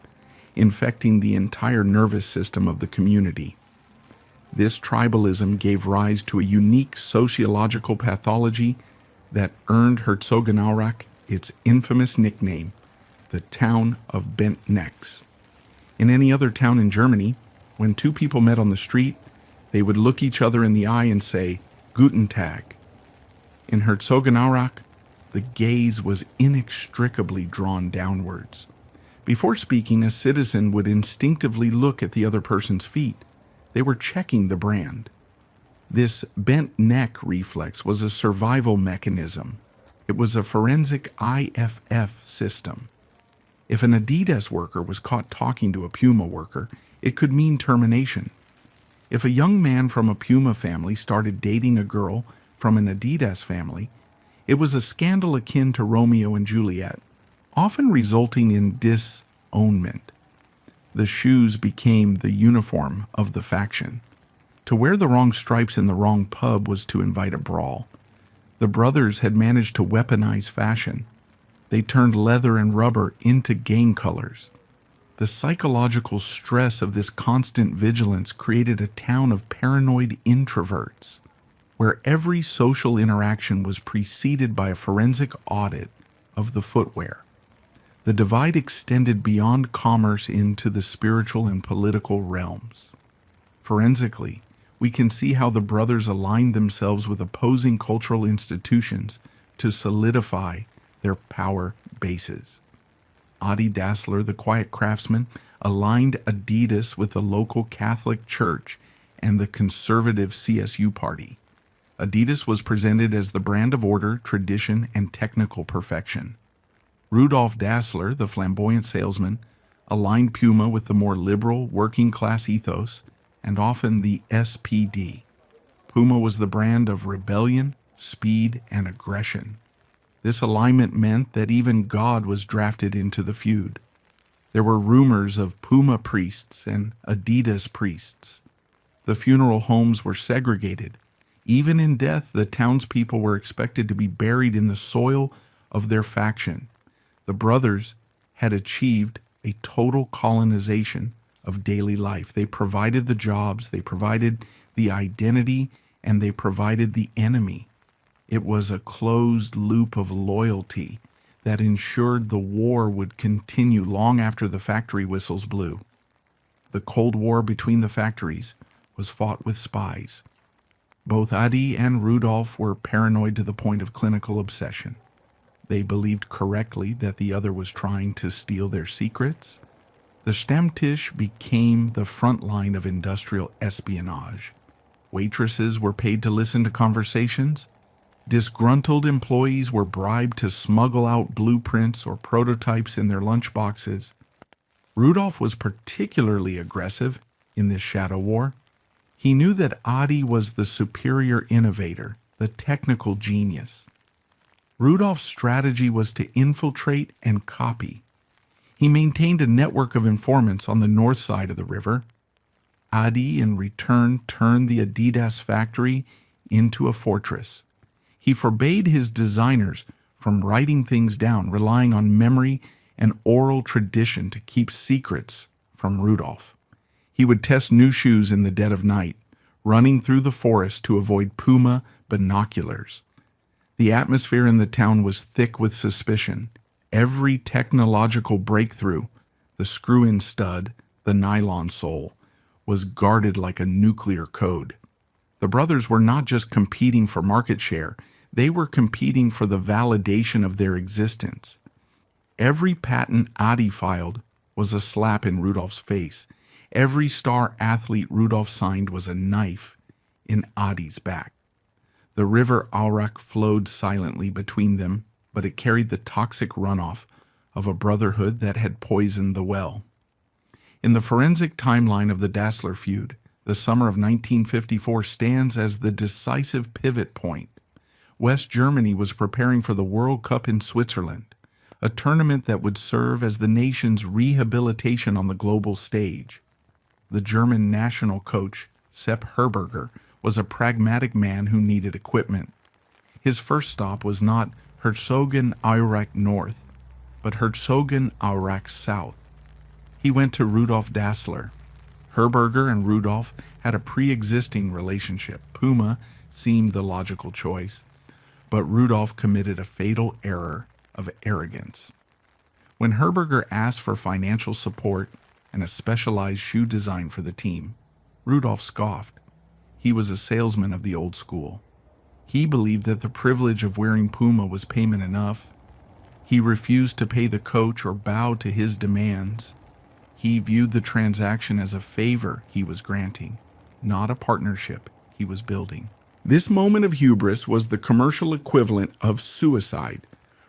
infecting the entire nervous system of the community. This tribalism gave rise to a unique sociological pathology that earned Herzogenaurach its infamous nickname, the town of bent necks. In any other town in Germany, when two people met on the street, they would look each other in the eye and say, "Guten Tag." In Herzogenaurach, the gaze was inextricably drawn downwards. Before speaking, a citizen would instinctively look at the other person's feet. They were checking the brand. This bent neck reflex was a survival mechanism. It was a forensic IFF system. If an Adidas worker was caught talking to a Puma worker, it could mean termination. If a young man from a Puma family started dating a girl from an Adidas family, it was a scandal akin to Romeo and Juliet, often resulting in disownment. The shoes became the uniform of the faction. To wear the wrong stripes in the wrong pub was to invite a brawl. The brothers had managed to weaponize fashion. They turned leather and rubber into gang colors. The psychological stress of this constant vigilance created a town of paranoid introverts, where every social interaction was preceded by a forensic audit of the footwear. The divide extended beyond commerce into the spiritual and political realms. Forensically, we can see how the brothers aligned themselves with opposing cultural institutions to solidify their power bases. Adi Dassler, the quiet craftsman, aligned Adidas with the local Catholic Church and the conservative CSU party. Adidas was presented as the brand of order, tradition, and technical perfection. Rudolf Dassler, the flamboyant salesman, aligned Puma with the more liberal, working-class ethos, and often the SPD. Puma was the brand of rebellion, speed, and aggression. This alignment meant that even God was drafted into the feud. There were rumors of Puma priests and Adidas priests. The funeral homes were segregated. Even in death, the townspeople were expected to be buried in the soil of their faction. The brothers had achieved a total colonization of daily life. They provided the jobs, they provided the identity, and they provided the enemy. It was a closed loop of loyalty that ensured the war would continue long after the factory whistles blew. The Cold War between the factories was fought with spies. Both Adi and Rudolf were paranoid to the point of clinical obsession. They believed correctly that the other was trying to steal their secrets. The Stammtisch became the front line of industrial espionage. Waitresses were paid to listen to conversations. Disgruntled employees were bribed to smuggle out blueprints or prototypes in their lunchboxes. Rudolf was particularly aggressive in this shadow war. He knew that Adi was the superior innovator, the technical genius. Rudolf's strategy was to infiltrate and copy. He maintained a network of informants on the north side of the river. Adi, in return, turned the Adidas factory into a fortress. He forbade his designers from writing things down, relying on memory and oral tradition to keep secrets from Rudolf. He would test new shoes in the dead of night, running through the forest to avoid Puma binoculars. The atmosphere in the town was thick with suspicion. Every technological breakthrough, the screw-in stud, the nylon sole, was guarded like a nuclear code. The brothers were not just competing for market share, they were competing for the validation of their existence. Every patent Adi filed was a slap in Rudolf's face. Every star athlete Rudolf signed was a knife in Adi's back. The river Aurak flowed silently between them, but it carried the toxic runoff of a brotherhood that had poisoned the well. In the forensic timeline of the Dassler feud, the summer of 1954 stands as the decisive pivot point. West Germany was preparing for the World Cup in Switzerland, a tournament that would serve as the nation's rehabilitation on the global stage. The German national coach, Sepp Herberger, was a pragmatic man who needed equipment. His first stop was not Herzogenaurach North, but Herzogenaurach South. He went to Rudolf Dassler. Herberger and Rudolf had a pre-existing relationship. Puma seemed the logical choice, but Rudolf committed a fatal error of arrogance. When Herberger asked for financial support and a specialized shoe design for the team, Rudolf scoffed. He was a salesman of the old school. He believed that the privilege of wearing Puma was payment enough. He refused to pay the coach or bow to his demands. He viewed the transaction as a favor he was granting, not a partnership he was building. This moment of hubris was the commercial equivalent of suicide.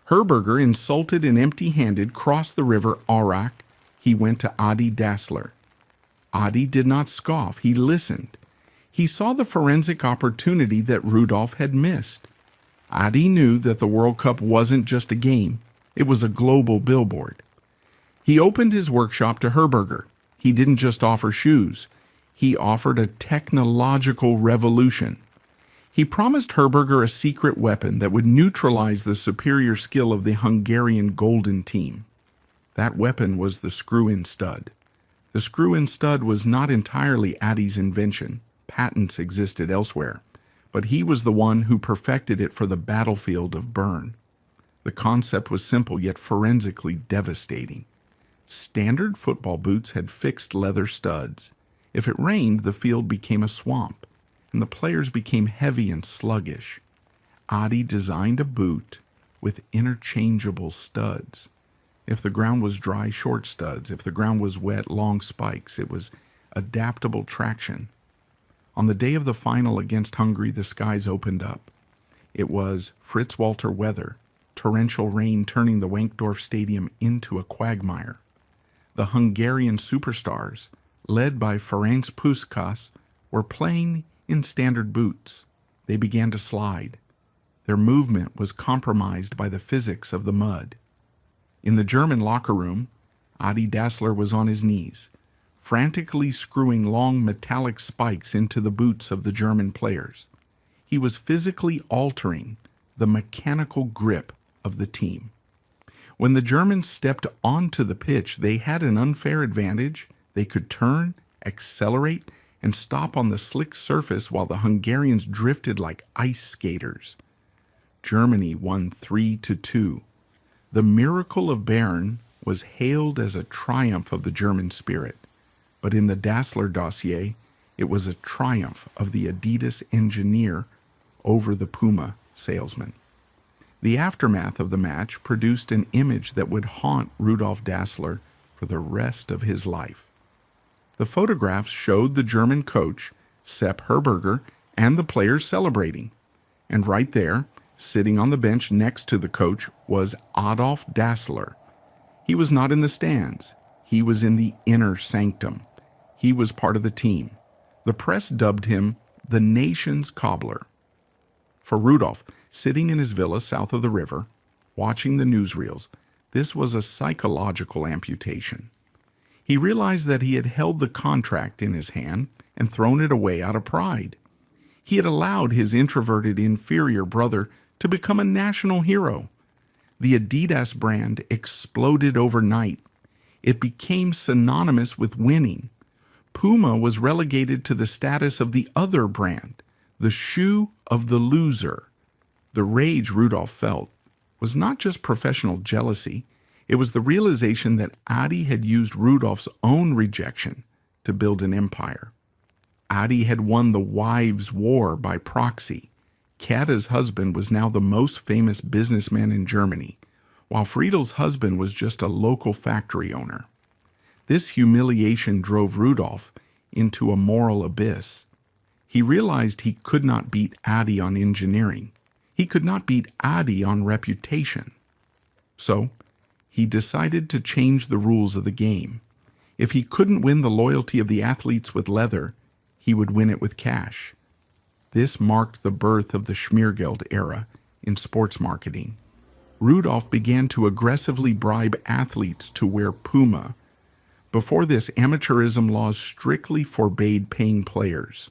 Herberger, insulted and empty-handed, crossed the river Aurak. He went to Adi Dassler. Adi did not scoff. He listened. He saw the forensic opportunity that Rudolf had missed. Adi knew that the World Cup wasn't just a game. It was a global billboard. He opened his workshop to Herberger. He didn't just offer shoes. He offered a technological revolution. He promised Herberger a secret weapon that would neutralize the superior skill of the Hungarian Golden Team. That weapon was the screw-in stud. The screw-in stud was not entirely Adi's invention. Patents existed elsewhere, but he was the one who perfected it for the battlefield of Bern. The concept was simple yet forensically devastating. Standard football boots had fixed leather studs. If it rained, the field became a swamp, and the players became heavy and sluggish. Adi designed a boot with interchangeable studs. If the ground was dry, short studs. If the ground was wet, long spikes. It was adaptable traction. On the day of the final against Hungary, the skies opened up. It was Fritz Walter weather, torrential rain turning the Wankdorf Stadium into a quagmire. The Hungarian superstars, led by Ferenc Puskás, were playing in standard boots. They began to slide. Their movement was compromised by the physics of the mud. In the German locker room, Adi Dassler was on his knees, frantically screwing long metallic spikes into the boots of the German players. He was physically altering the mechanical grip of the team. When the Germans stepped onto the pitch, they had an unfair advantage. They could turn, accelerate, and stop on the slick surface while the Hungarians drifted like ice skaters. Germany won 3-2. The miracle of Bern was hailed as a triumph of the German spirit, but in the Dassler dossier, it was a triumph of the Adidas engineer over the Puma salesman. The aftermath of the match produced an image that would haunt Rudolf Dassler for the rest of his life. The photographs showed the German coach, Sepp Herberger, and the players celebrating. And right there, sitting on the bench next to the coach, was Adolf Dassler. He was not in the stands. He was in the inner sanctum. He was part of the team. The press dubbed him the nation's cobbler. For Rudolf, sitting in his villa south of the river, watching the newsreels, this was a psychological amputation. He realized that he had held the contract in his hand and thrown it away out of pride. He had allowed his introverted, inferior brother to become a national hero. The Adidas brand exploded overnight. It became synonymous with winning. Puma was relegated to the status of the other brand, the shoe of the loser. The rage Rudolf felt was not just professional jealousy. It was the realization that Adi had used Rudolf's own rejection to build an empire. Adi had won the wives' war by proxy. Kata's husband was now the most famous businessman in Germany, while Friedel's husband was just a local factory owner. This humiliation drove Rudolf into a moral abyss. He realized he could not beat Adi on engineering. He could not beat Adi on reputation. So, he decided to change the rules of the game. If he couldn't win the loyalty of the athletes with leather, he would win it with cash. This marked the birth of the Schmiergeld era in sports marketing. Rudolf began to aggressively bribe athletes to wear Puma. Before this, amateurism laws strictly forbade paying players.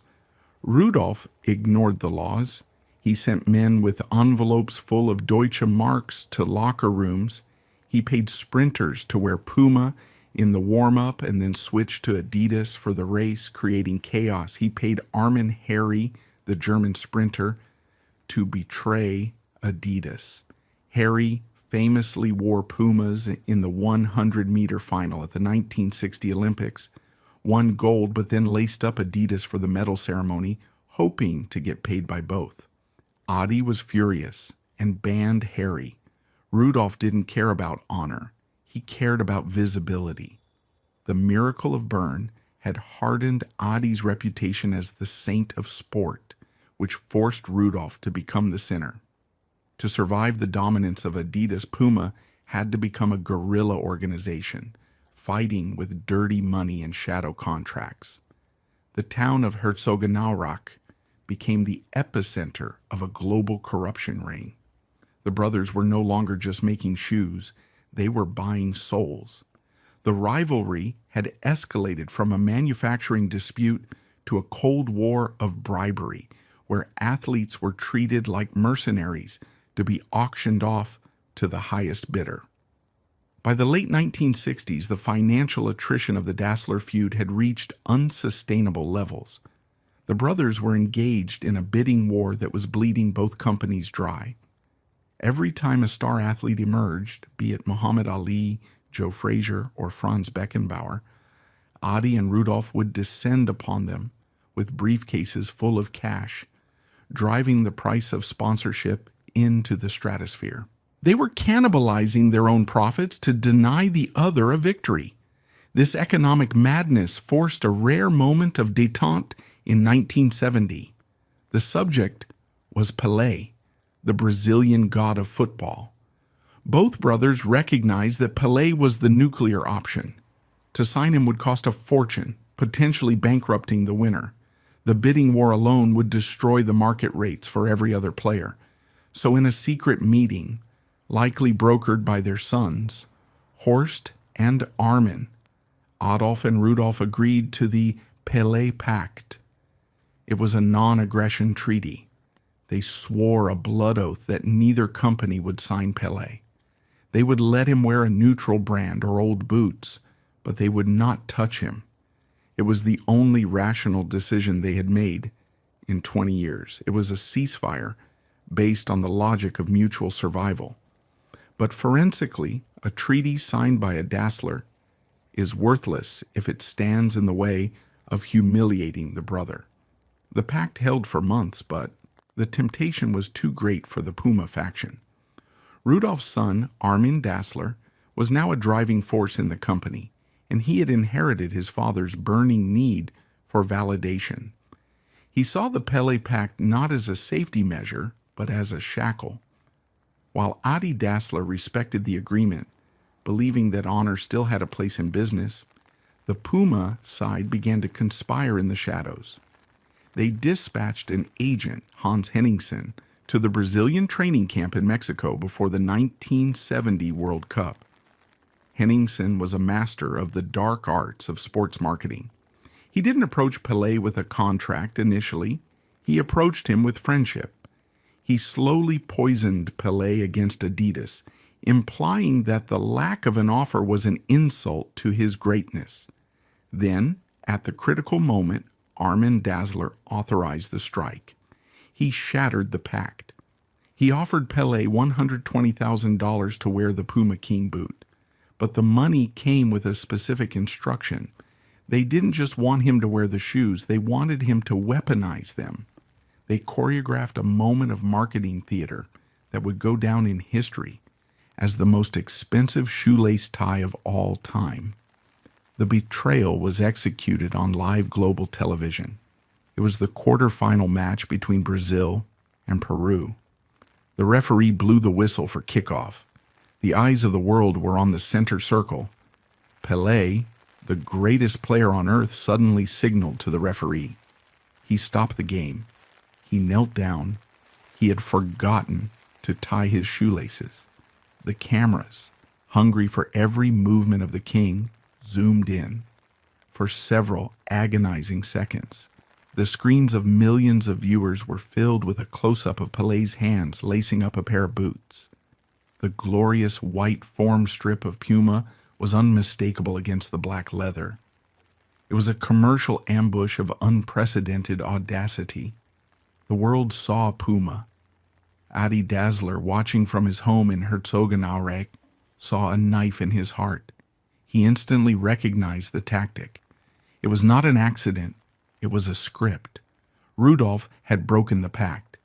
Rudolf ignored the laws. He sent men with envelopes full of Deutsche Marks to locker rooms. He paid sprinters to wear Puma in the warm-up and then switched to Adidas for the race, creating chaos. He paid Armin Harry, the German sprinter, to betray Adidas. Harry famously wore Pumas in the 100-meter final at the 1960 Olympics, won gold but then laced up Adidas for the medal ceremony, hoping to get paid by both. Adi was furious and banned Harry. Rudolf didn't care about honor. He cared about visibility. The miracle of Bern had hardened Adi's reputation as the saint of sport, which forced Rudolf to become the sinner. To survive the dominance of Adidas, Puma had to become a guerrilla organization, fighting with dirty money and shadow contracts. The town of Herzogenaurach became the epicenter of a global corruption ring. The brothers were no longer just making shoes, they were buying souls. The rivalry had escalated from a manufacturing dispute to a cold war of bribery, where athletes were treated like mercenaries to be auctioned off to the highest bidder. By the late 1960s, the financial attrition of the Dassler feud had reached unsustainable levels. The brothers were engaged in a bidding war that was bleeding both companies dry. Every time a star athlete emerged, be it Muhammad Ali, Joe Frazier, or Franz Beckenbauer, Adi and Rudolph would descend upon them with briefcases full of cash, driving the price of sponsorship into the stratosphere. They were cannibalizing their own profits to deny the other a victory. This economic madness forced a rare moment of détente in 1970. The subject was Pelé, the Brazilian god of football. Both brothers recognized that Pelé was the nuclear option. To sign him would cost a fortune, potentially bankrupting the winner. The bidding war alone would destroy the market rates for every other player. So in a secret meeting, likely brokered by their sons, Horst and Armin, Adolf and Rudolf agreed to the Pelé Pact. It was a non-aggression treaty. They swore a blood oath that neither company would sign Pelé. They would let him wear a neutral brand or old boots, but they would not touch him. It was the only rational decision they had made in 20 years. It was a ceasefire based on the logic of mutual survival. But forensically, a treaty signed by a Dassler is worthless if it stands in the way of humiliating the brother. The pact held for months, but the temptation was too great for the Puma faction. Rudolph's son, Armin Dassler, was now a driving force in the company, and he had inherited his father's burning need for validation. He saw the Pelé Pact not as a safety measure, but as a shackle. While Adi Dassler respected the agreement, believing that honor still had a place in business, the Puma side began to conspire in the shadows. They dispatched an agent, Hans Henningsen, to the Brazilian training camp in Mexico before the 1970 World Cup. Henningsen was a master of the dark arts of sports marketing. He didn't approach Pelé with a contract initially. He approached him with friendship. He slowly poisoned Pelé against Adidas, implying that the lack of an offer was an insult to his greatness. Then, at the critical moment, Armin Dassler authorized the strike. He shattered the pact. He offered Pelé $120,000 to wear the Puma King boot. But the money came with a specific instruction. They didn't just want him to wear the shoes, they wanted him to weaponize them. They choreographed a moment of marketing theater that would go down in history as the most expensive shoelace tie of all time. The betrayal was executed on live global television. It was the quarterfinal match between Brazil and Peru. The referee blew the whistle for kickoff. The eyes of the world were on the center circle. Pelé, the greatest player on earth, suddenly signaled to the referee. He stopped the game. He knelt down. He had forgotten to tie his shoelaces. The cameras, hungry for every movement of the king, zoomed in. For several agonizing seconds, the screens of millions of viewers were filled with a close-up of Pelé's hands lacing up a pair of boots. The glorious white form strip of Puma was unmistakable against the black leather. It was a commercial ambush of unprecedented audacity. The world saw Puma. Adi Dassler, watching from his home in Herzogenaurach, saw a knife in his heart. He instantly recognized the tactic. It was not an accident. It was a script. Rudolph had broken the pact.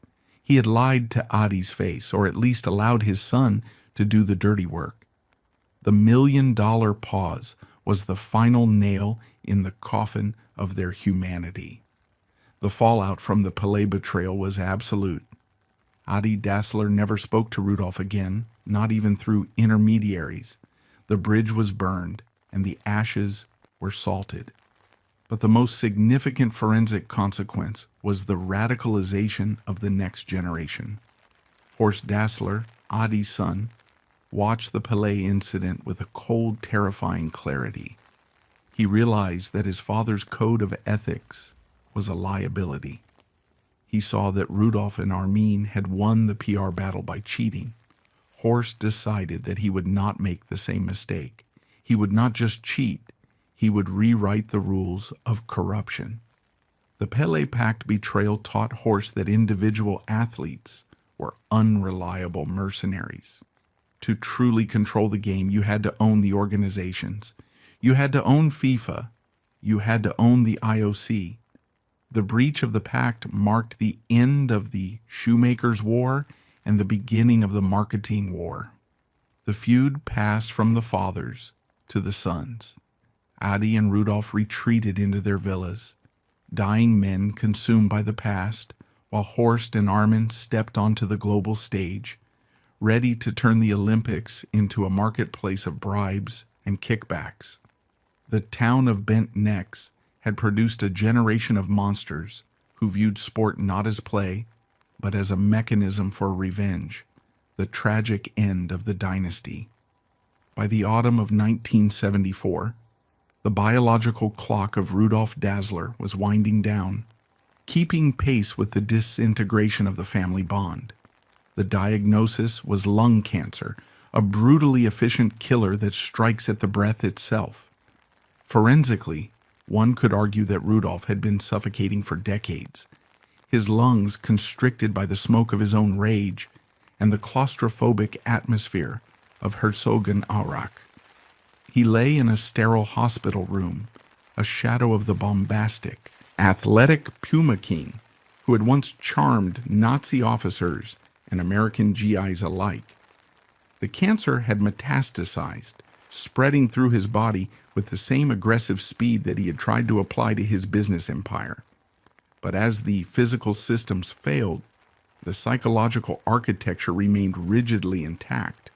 He had lied to Adi's face, or at least allowed his son to do the dirty work. The $1,000,000 pause was the final nail in the coffin of their humanity. The fallout from the Pelé betrayal was absolute. Adi Dassler never spoke to Rudolph again, not even through intermediaries. The bridge was burned, and the ashes were salted. But the most significant forensic consequence was the radicalization of the next generation. Horst Dassler, Adi's son, watched the Pelé incident with a cold, terrifying clarity. He realized that his father's code of ethics was a liability. He saw that Rudolph and Armin had won the PR battle by cheating. Horst decided that he would not make the same mistake. He would not just cheat, he would rewrite the rules of corruption. The Pelé Pact betrayal taught Horst that individual athletes were unreliable mercenaries. To truly control the game, you had to own the organizations. You had to own FIFA. You had to own the IOC. The breach of the pact marked the end of the Shoemakers' War and the beginning of the Marketing War. The feud passed from the fathers to the sons. Adi and Rudolf retreated into their villas, dying men consumed by the past, while Horst and Armin stepped onto the global stage, ready to turn the Olympics into a marketplace of bribes and kickbacks. The town of bent necks had produced a generation of monsters who viewed sport not as play, but as a mechanism for revenge, the tragic end of the dynasty. By the autumn of 1974, the biological clock of Rudolf Dassler was winding down, keeping pace with the disintegration of the family bond. The diagnosis was lung cancer, a brutally efficient killer that strikes at the breath itself. Forensically, one could argue that Rudolf had been suffocating for decades, his lungs constricted by the smoke of his own rage and the claustrophobic atmosphere of Herzogenaurach. He lay in a sterile hospital room, a shadow of the bombastic, athletic Puma King who had once charmed Nazi officers and American GIs alike. The cancer had metastasized, spreading through his body with the same aggressive speed that he had tried to apply to his business empire. But as the physical systems failed, the psychological architecture remained rigidly intact.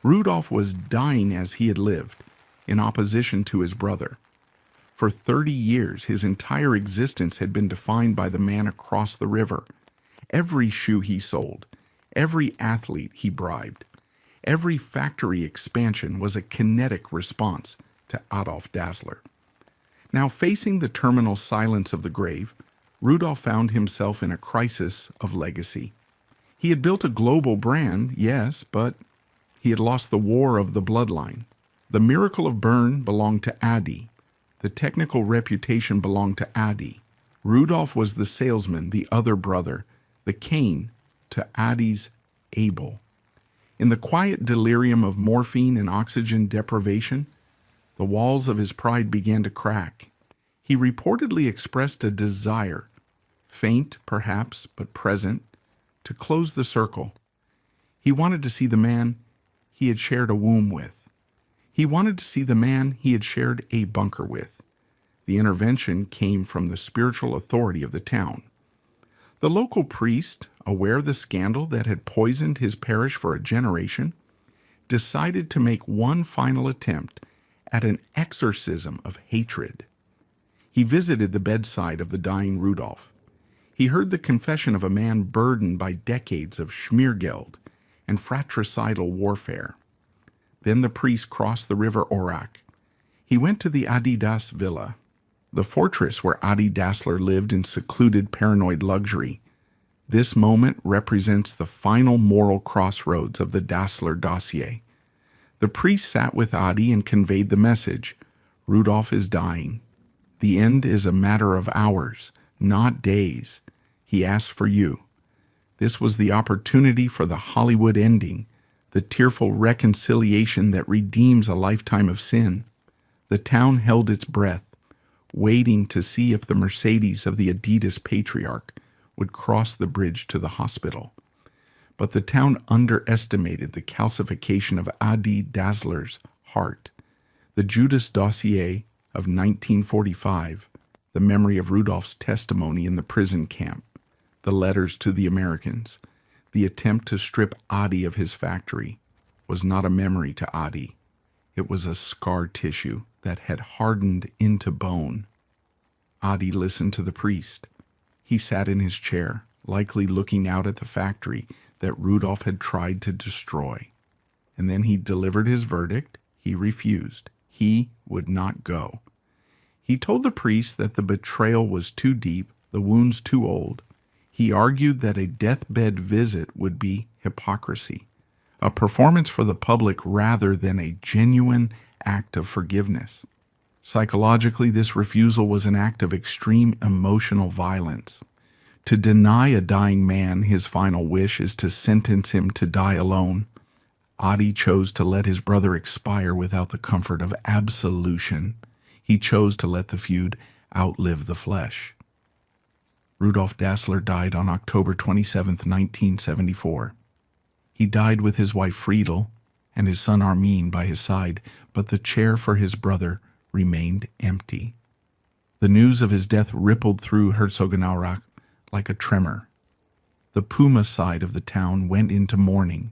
Rudolf was dying as he had lived, in opposition to his brother. For 30 years, his entire existence had been defined by the man across the river. Every shoe he sold, every athlete he bribed, every factory expansion was a kinetic response to Adolf Dassler. Now, facing the terminal silence of the grave, Rudolf found himself in a crisis of legacy. He had built a global brand, yes, but he had lost the war of the bloodline. The miracle of Bern belonged to Adi. The technical reputation belonged to Adi. Rudolf was the salesman, the other brother, the Cain to Adi's Abel. In the quiet delirium of morphine and oxygen deprivation, the walls of his pride began to crack. He reportedly expressed a desire, faint perhaps, but present, to close the circle. He wanted to see the man he had shared a womb with. He wanted to see the man he had shared a bunker with. The intervention came from the spiritual authority of the town. The local priest, aware of the scandal that had poisoned his parish for a generation, decided to make one final attempt at an exorcism of hatred. He visited the bedside of the dying Rudolf. He heard the confession of a man burdened by decades of Schmiergeld and fratricidal warfare. Then the priest crossed the river Orach. He went to the Adidas villa, the fortress where Adi Dassler lived in secluded paranoid luxury. This moment represents the final moral crossroads of the Dassler dossier. The priest sat with Adi and conveyed the message: Rudolf is dying. The end is a matter of hours, not days. He asks for you. This was the opportunity for the Hollywood ending, the tearful reconciliation that redeems a lifetime of sin. The town held its breath, waiting to see if the Mercedes of the Adidas patriarch would cross the bridge to the hospital. But the town underestimated the calcification of Adi Dassler's heart. The Judas dossier of 1945, the memory of Rudolf's testimony in the prison camp, the letters to the Americans, the attempt to strip Adi of his factory, was not a memory to Adi. It was a scar tissue that had hardened into bone. Adi listened to the priest. He sat in his chair, likely looking out at the factory that Rudolf had tried to destroy. And then he delivered his verdict. He refused. He would not go. He told the priest that the betrayal was too deep, the wounds too old. He argued that a deathbed visit would be hypocrisy, a performance for the public rather than a genuine act of forgiveness. Psychologically, this refusal was an act of extreme emotional violence. To deny a dying man his final wish is to sentence him to die alone. Adi chose to let his brother expire without the comfort of absolution. He chose to let the feud outlive the flesh. Rudolf Dassler died on October 27, 1974. He died with his wife Friedel and his son Armin by his side, but the chair for his brother remained empty. The news of his death rippled through Herzogenaurach like a tremor. The Puma side of the town went into mourning.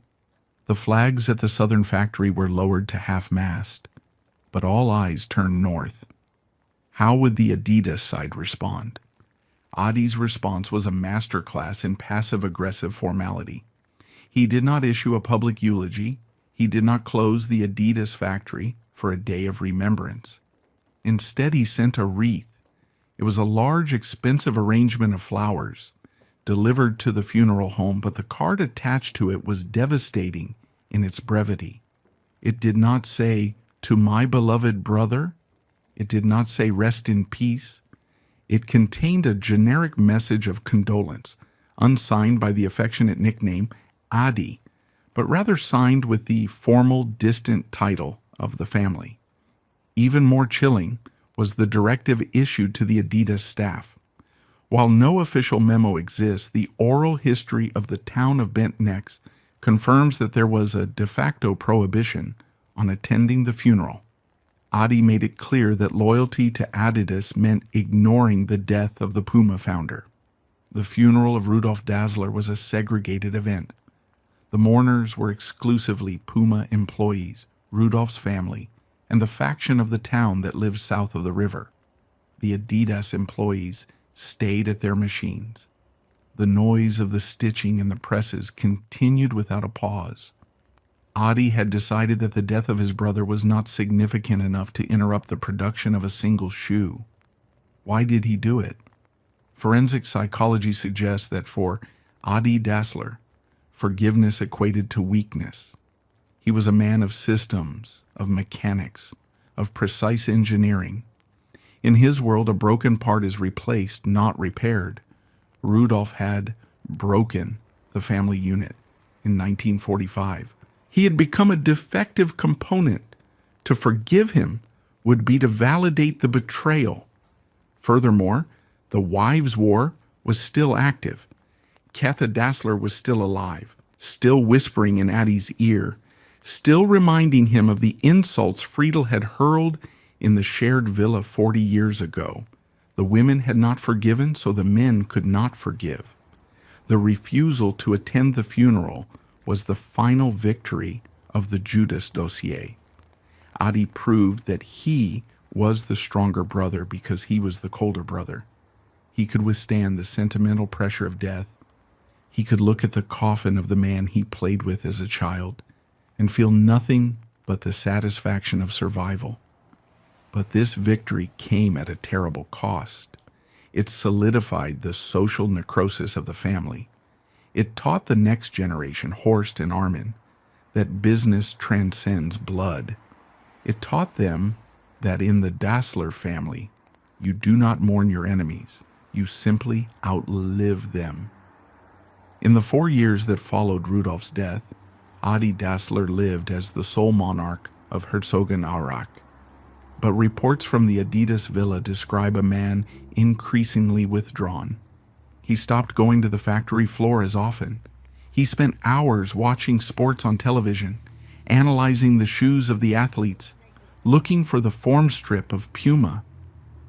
The flags at the southern factory were lowered to half-mast, but all eyes turned north. How would the Adidas side respond? Adi's response was a masterclass in passive-aggressive formality. He did not issue a public eulogy. He did not close the Adidas factory for a day of remembrance. Instead, he sent a wreath. It was a large, expensive arrangement of flowers delivered to the funeral home, but the card attached to it was devastating in its brevity. It did not say, "To my beloved brother." It did not say, "Rest in peace." It contained a generic message of condolence, unsigned by the affectionate nickname Adi, but rather signed with the formal, distant title of the family. Even more chilling was the directive issued to the Adidas staff. While no official memo exists, the oral history of the town of Bent Necks confirms that there was a de facto prohibition on attending the funeral. Adi made it clear that loyalty to Adidas meant ignoring the death of the Puma founder. The funeral of Rudolf Dassler was a segregated event. The mourners were exclusively Puma employees, Rudolf's family, and the faction of the town that lived south of the river. The Adidas employees stayed at their machines. The noise of the stitching and the presses continued without a pause. Adi had decided that the death of his brother was not significant enough to interrupt the production of a single shoe. Why did he do it? Forensic psychology suggests that for Adi Dassler, forgiveness equated to weakness. He was a man of systems, of mechanics, of precise engineering. In his world, a broken part is replaced, not repaired. Rudolf had broken the family unit in 1945. He had become a defective component. To forgive him would be to validate the betrayal. Furthermore, the wives' war was still active. Katha Dassler was still alive, still whispering in Adi's ear, still reminding him of the insults Friedel had hurled in the shared villa 40 years ago. The women had not forgiven, so the men could not forgive. The refusal to attend the funeral was the final victory of the Judas dossier. Adi proved that he was the stronger brother because he was the colder brother. He could withstand the sentimental pressure of death. He could look at the coffin of the man he played with as a child and feel nothing but the satisfaction of survival. But this victory came at a terrible cost. It solidified the social necrosis of the family. It taught the next generation, Horst and Armin, that business transcends blood. It taught them that in the Dassler family, you do not mourn your enemies. You simply outlive them. In the 4 years that followed Rudolf's death, Adi Dassler lived as the sole monarch of Herzogenaurach. But reports from the Adidas villa describe a man increasingly withdrawn. He stopped going to the factory floor as often. He spent hours watching sports on television, analyzing the shoes of the athletes, looking for the form strip of Puma.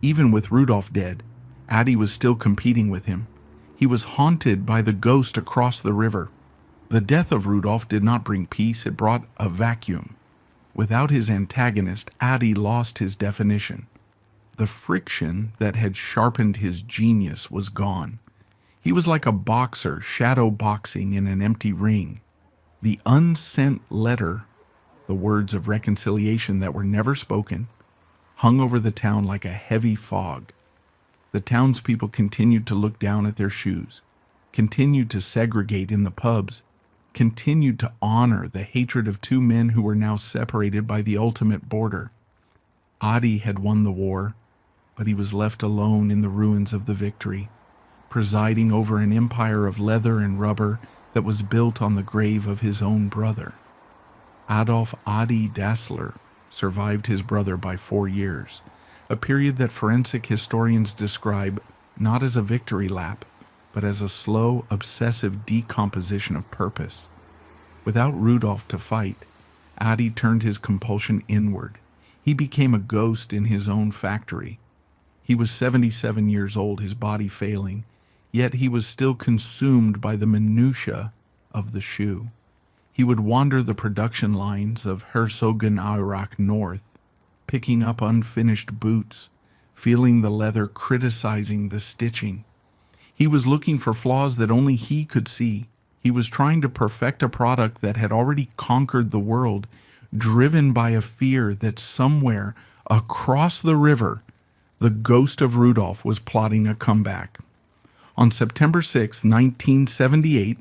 Even with Rudolf dead, Adi was still competing with him. He was haunted by the ghost across the river. The death of Rudolf did not bring peace, it brought a vacuum. Without his antagonist, Adi lost his definition. The friction that had sharpened his genius was gone. He was like a boxer shadow boxing in an empty ring. The unsent letter, the words of reconciliation that were never spoken, hung over the town like a heavy fog. The townspeople continued to look down at their shoes, continued to segregate in the pubs, continued to honor the hatred of two men who were now separated by the ultimate border. Adi had won the war, but he was left alone in the ruins of the victory. presiding over an empire of leather and rubber that was built on the grave of his own brother. Adolf Adi Dassler survived his brother by 4 years, a period that forensic historians describe not as a victory lap, but as a slow, obsessive decomposition of purpose. Without Rudolf to fight, Adi turned his compulsion inward. He became a ghost in his own factory. He was 77 years old, his body failing, yet he was still consumed by the minutiae of the shoe. He would wander the production lines of Herzogenaurach North, picking up unfinished boots, feeling the leather, criticizing the stitching. He was looking for flaws that only he could see. He was trying to perfect a product that had already conquered the world, driven by a fear that somewhere across the river, the ghost of Rudolf was plotting a comeback. On September 6, 1978,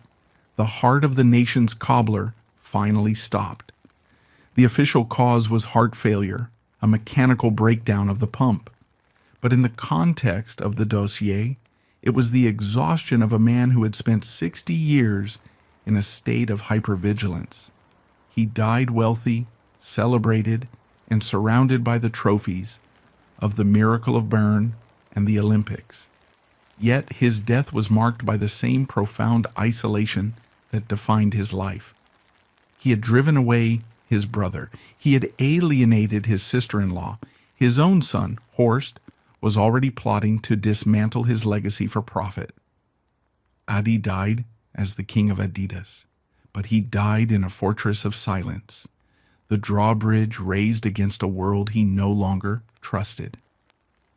the heart of the nation's cobbler finally stopped. The official cause was heart failure, a mechanical breakdown of the pump. But in the context of the dossier, it was the exhaustion of a man who had spent 60 years in a state of hypervigilance. He died wealthy, celebrated, and surrounded by the trophies of the Miracle of Bern and the Olympics. Yet his death was marked by the same profound isolation that defined his life. He had driven away his brother. He had alienated his sister-in-law. His own son, Horst, was already plotting to dismantle his legacy for profit. Adi died as the king of Adidas, but he died in a fortress of silence, the drawbridge raised against a world he no longer trusted.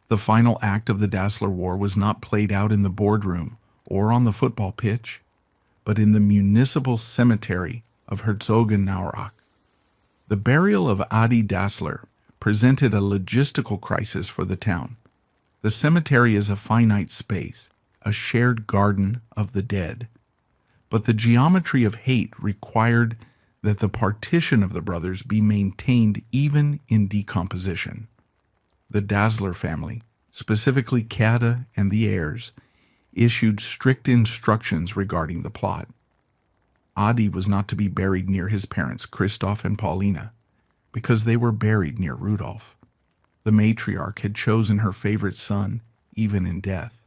The final act of the Dassler War was not played out in the boardroom or on the football pitch, but in the municipal cemetery of Herzogenaurach. The burial of Adi Dassler presented a logistical crisis for the town. The cemetery is a finite space, a shared garden of the dead. But the geometry of hate required that the partition of the brothers be maintained even in decomposition. The Dassler family, specifically Kada and the heirs, issued strict instructions regarding the plot. Adi was not to be buried near his parents, Christoph and Paulina, because they were buried near Rudolf. The matriarch had chosen her favorite son, even in death,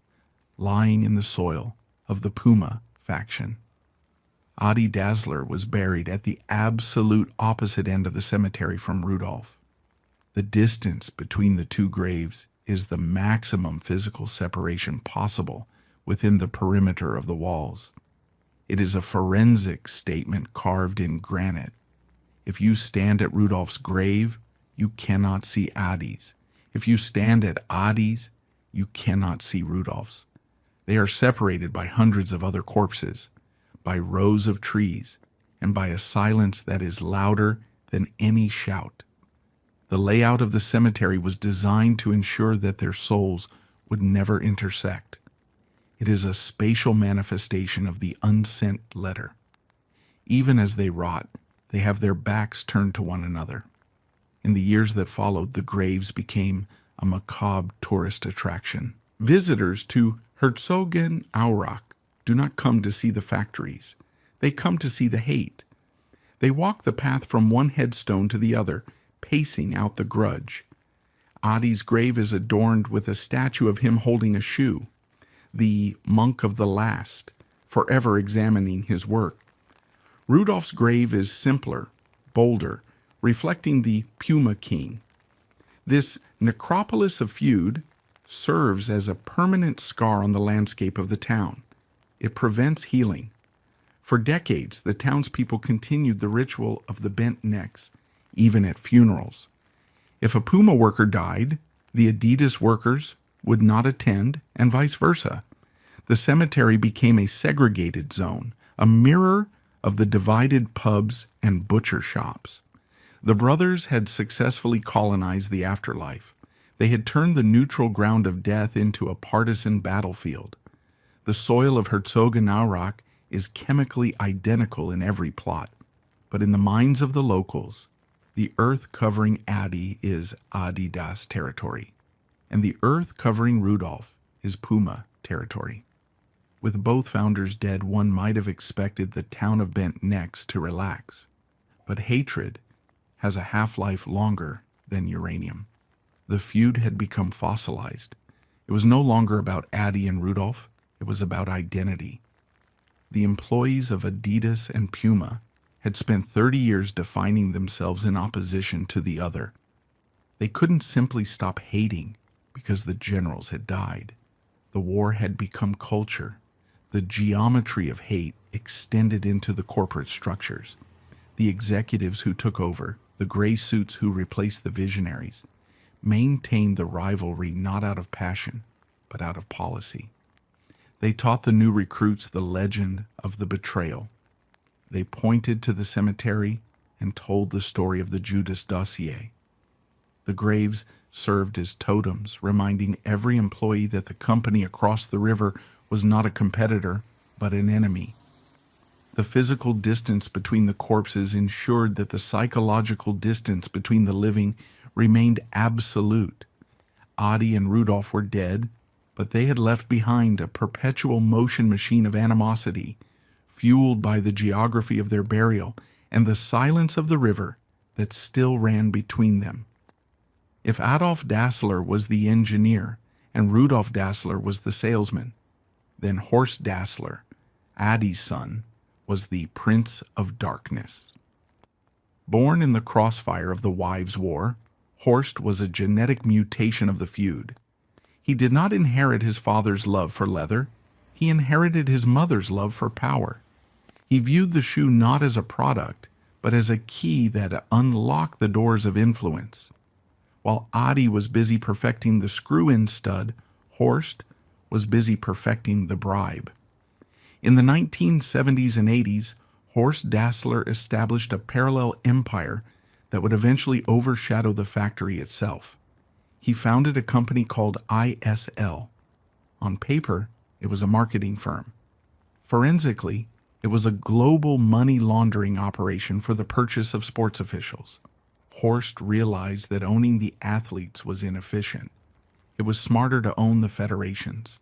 lying in the soil of the Puma faction. Adi Dassler was buried at the absolute opposite end of the cemetery from Rudolf. The distance between the two graves is the maximum physical separation possible within the perimeter of the walls. It is a forensic statement carved in granite. If you stand at Rudolf's grave, you cannot see Adi's. If you stand at Adi's, you cannot see Rudolf's. They are separated by hundreds of other corpses, by rows of trees, and by a silence that is louder than any shout. The layout of the cemetery was designed to ensure that their souls would never intersect. It is a spatial manifestation of the unsent letter. Even as they rot, they have their backs turned to one another. In the years that followed, the graves became a macabre tourist attraction. Visitors to Herzogenaurach do not come to see the factories. They come to see the hate. They walk the path from one headstone to the other, pacing out the grudge. Adi's grave is adorned with a statue of him holding a shoe, the monk of the last, forever examining his work. Rudolf's grave is simpler, bolder, reflecting the Puma king. This necropolis of feud serves as a permanent scar on the landscape of the town. It prevents healing. For decades, the townspeople continued the ritual of the bent necks, even at funerals. If a Puma worker died, the Adidas workers would not attend, and vice versa. The cemetery became a segregated zone, a mirror of the divided pubs and butcher shops. The brothers had successfully colonized the afterlife. They had turned the neutral ground of death into a partisan battlefield. The soil of Herzogenaurach is chemically identical in every plot, but in the minds of the locals, the earth covering Adi is Adidas territory, and the earth covering Rudolf is Puma territory. With both founders dead, one might have expected the town of Bent Necks to relax. But hatred has a half-life longer than uranium. The feud had become fossilized. It was no longer about Adi and Rudolph. It was about identity. The employees of Adidas and Puma had spent 30 years defining themselves in opposition to the other. They couldn't simply stop hating because the generals had died. The war had become culture. The geometry of hate extended into the corporate structures. The executives who took over, the gray suits who replaced the visionaries, maintained the rivalry not out of passion, but out of policy. They taught the new recruits the legend of the betrayal. They pointed to the cemetery and told the story of the Judas dossier. The graves served as totems, reminding every employee that the company across the river was not a competitor, but an enemy. The physical distance between the corpses ensured that the psychological distance between the living remained absolute. Adi and Rudolph were dead, but they had left behind a perpetual motion machine of animosity, fueled by the geography of their burial and the silence of the river that still ran between them. If Adolf Dassler was the engineer and Rudolf Dassler was the salesman, then Horst Dassler, Adi's son, was the Prince of Darkness. Born in the crossfire of the Wives' War, Horst was a genetic mutation of the feud. He did not inherit his father's love for leather. He inherited his mother's love for power. He viewed the shoe not as a product, but as a key that unlocked the doors of influence. While Adi was busy perfecting the screw-in stud, Horst was busy perfecting the bribe. In the 1970s and 80s, Horst Dassler established a parallel empire that would eventually overshadow the factory itself. He founded a company called ISL. On paper, it was a marketing firm. Forensically, it was a global money laundering operation for the purchase of sports officials. Horst realized that owning the athletes was inefficient. It was smarter to own the federations.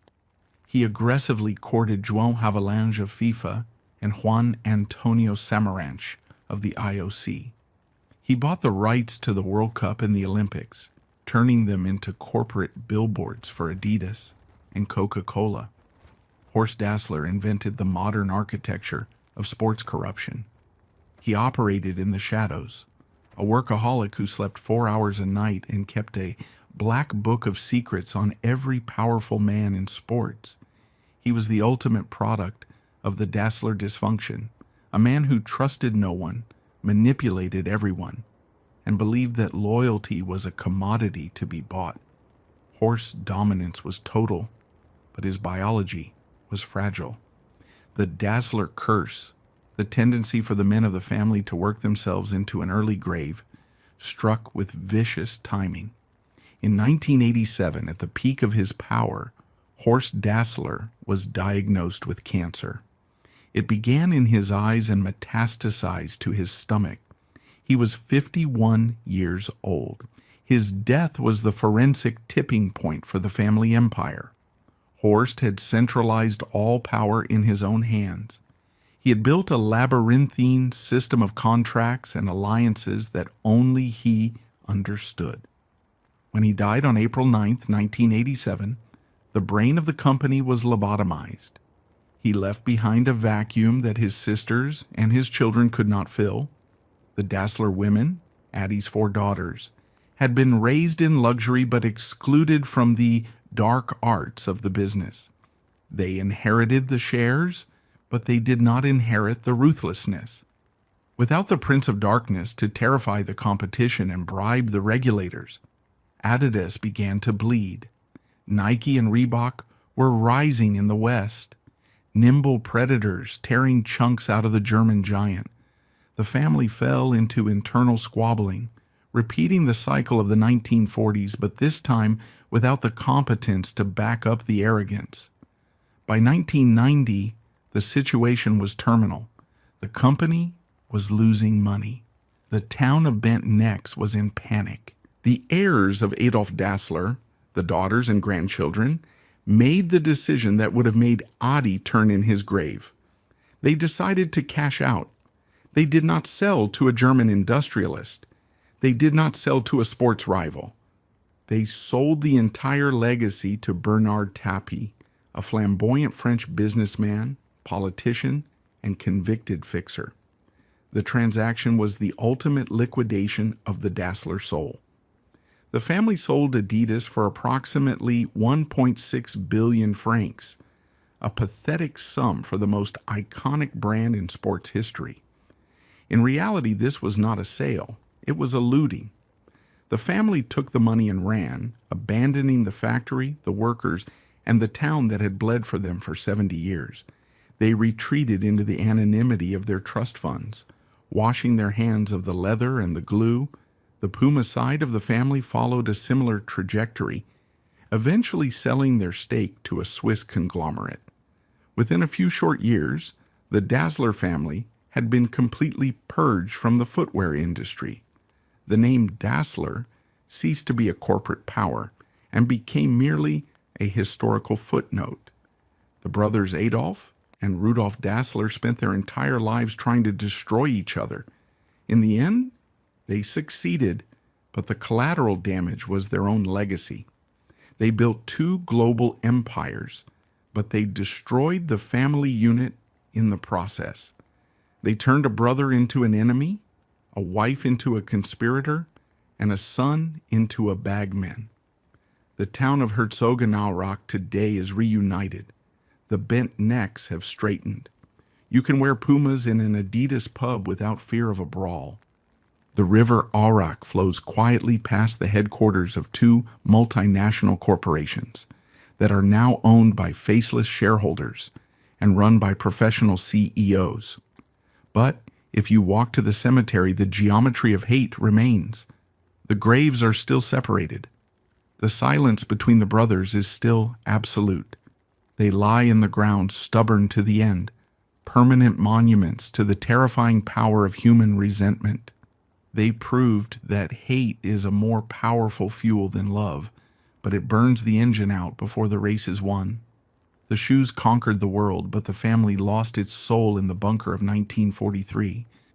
He aggressively courted João Havelange of FIFA and Juan Antonio Samaranch of the IOC. He bought the rights to the World Cup and the Olympics, turning them into corporate billboards for Adidas and Coca-Cola. Horst Dassler invented the modern architecture of sports corruption. He operated in the shadows, a workaholic who slept 4 hours a night and kept a black book of secrets on every powerful man in sports. He was the ultimate product of the Dassler dysfunction, a man who trusted no one, manipulated everyone, and believed that loyalty was a commodity to be bought. Horst's dominance was total, but his biology was fragile. The Dassler curse, the tendency for the men of the family to work themselves into an early grave, struck with vicious timing. In 1987, at the peak of his power, Horst Dassler was diagnosed with cancer. It began in his eyes and metastasized to his stomach. He was 51 years old. His death was the forensic tipping point for the family empire. Horst had centralized all power in his own hands. He had built a labyrinthine system of contracts and alliances that only he understood. When he died on April 9, 1987, the brain of the company was lobotomized. He left behind a vacuum that his sisters and his children could not fill. The Dassler women, Adi's 4 daughters, had been raised in luxury but excluded from the dark arts of the business. They inherited the shares, but they did not inherit the ruthlessness. Without the Prince of Darkness to terrify the competition and bribe the regulators, Adidas began to bleed. Nike and Reebok were rising in the West, nimble predators tearing chunks out of the German giant. The family fell into internal squabbling, repeating the cycle of the 1940s, but this time without the competence to back up the arrogance. By 1990, the situation was terminal. The company was losing money. The town of Bent Necks was in panic. The heirs of Adolf Dassler, the daughters and grandchildren, made the decision that would have made Adi turn in his grave. They decided to cash out. They did not sell to a German industrialist. They did not sell to a sports rival. They sold the entire legacy to Bernard Tapie, a flamboyant French businessman, politician, and convicted fixer. The transaction was the ultimate liquidation of the Dassler soul. The family sold Adidas for approximately 1.6 billion francs, a pathetic sum for the most iconic brand in sports history. In reality, this was not a sale, it was a looting. The family took the money and ran, abandoning the factory, the workers, and the town that had bled for them for 70 years. They retreated into the anonymity of their trust funds, washing their hands of the leather and the glue. The Puma side of the family followed a similar trajectory, eventually selling their stake to a Swiss conglomerate. Within a few short years, the Dassler family had been completely purged from the footwear industry. The name Dassler ceased to be a corporate power and became merely a historical footnote. The brothers Adolf and Rudolf Dassler spent their entire lives trying to destroy each other. In the end, they succeeded, but the collateral damage was their own legacy. They built two global empires, but they destroyed the family unit in the process. They turned a brother into an enemy, a wife into a conspirator, and a son into a bagman. The town of Herzogenaurach today is reunited. The bent necks have straightened. You can wear Pumas in an Adidas pub without fear of a brawl. The river Aurach flows quietly past the headquarters of two multinational corporations that are now owned by faceless shareholders and run by professional CEOs. But if you walk to the cemetery, the geometry of hate remains. The graves are still separated. The silence between the brothers is still absolute. They lie in the ground, stubborn to the end, permanent monuments to the terrifying power of human resentment. They proved that hate is a more powerful fuel than love, but it burns the engine out before the race is won. The shoes conquered the world, but the family lost its soul in the bunker of 1943.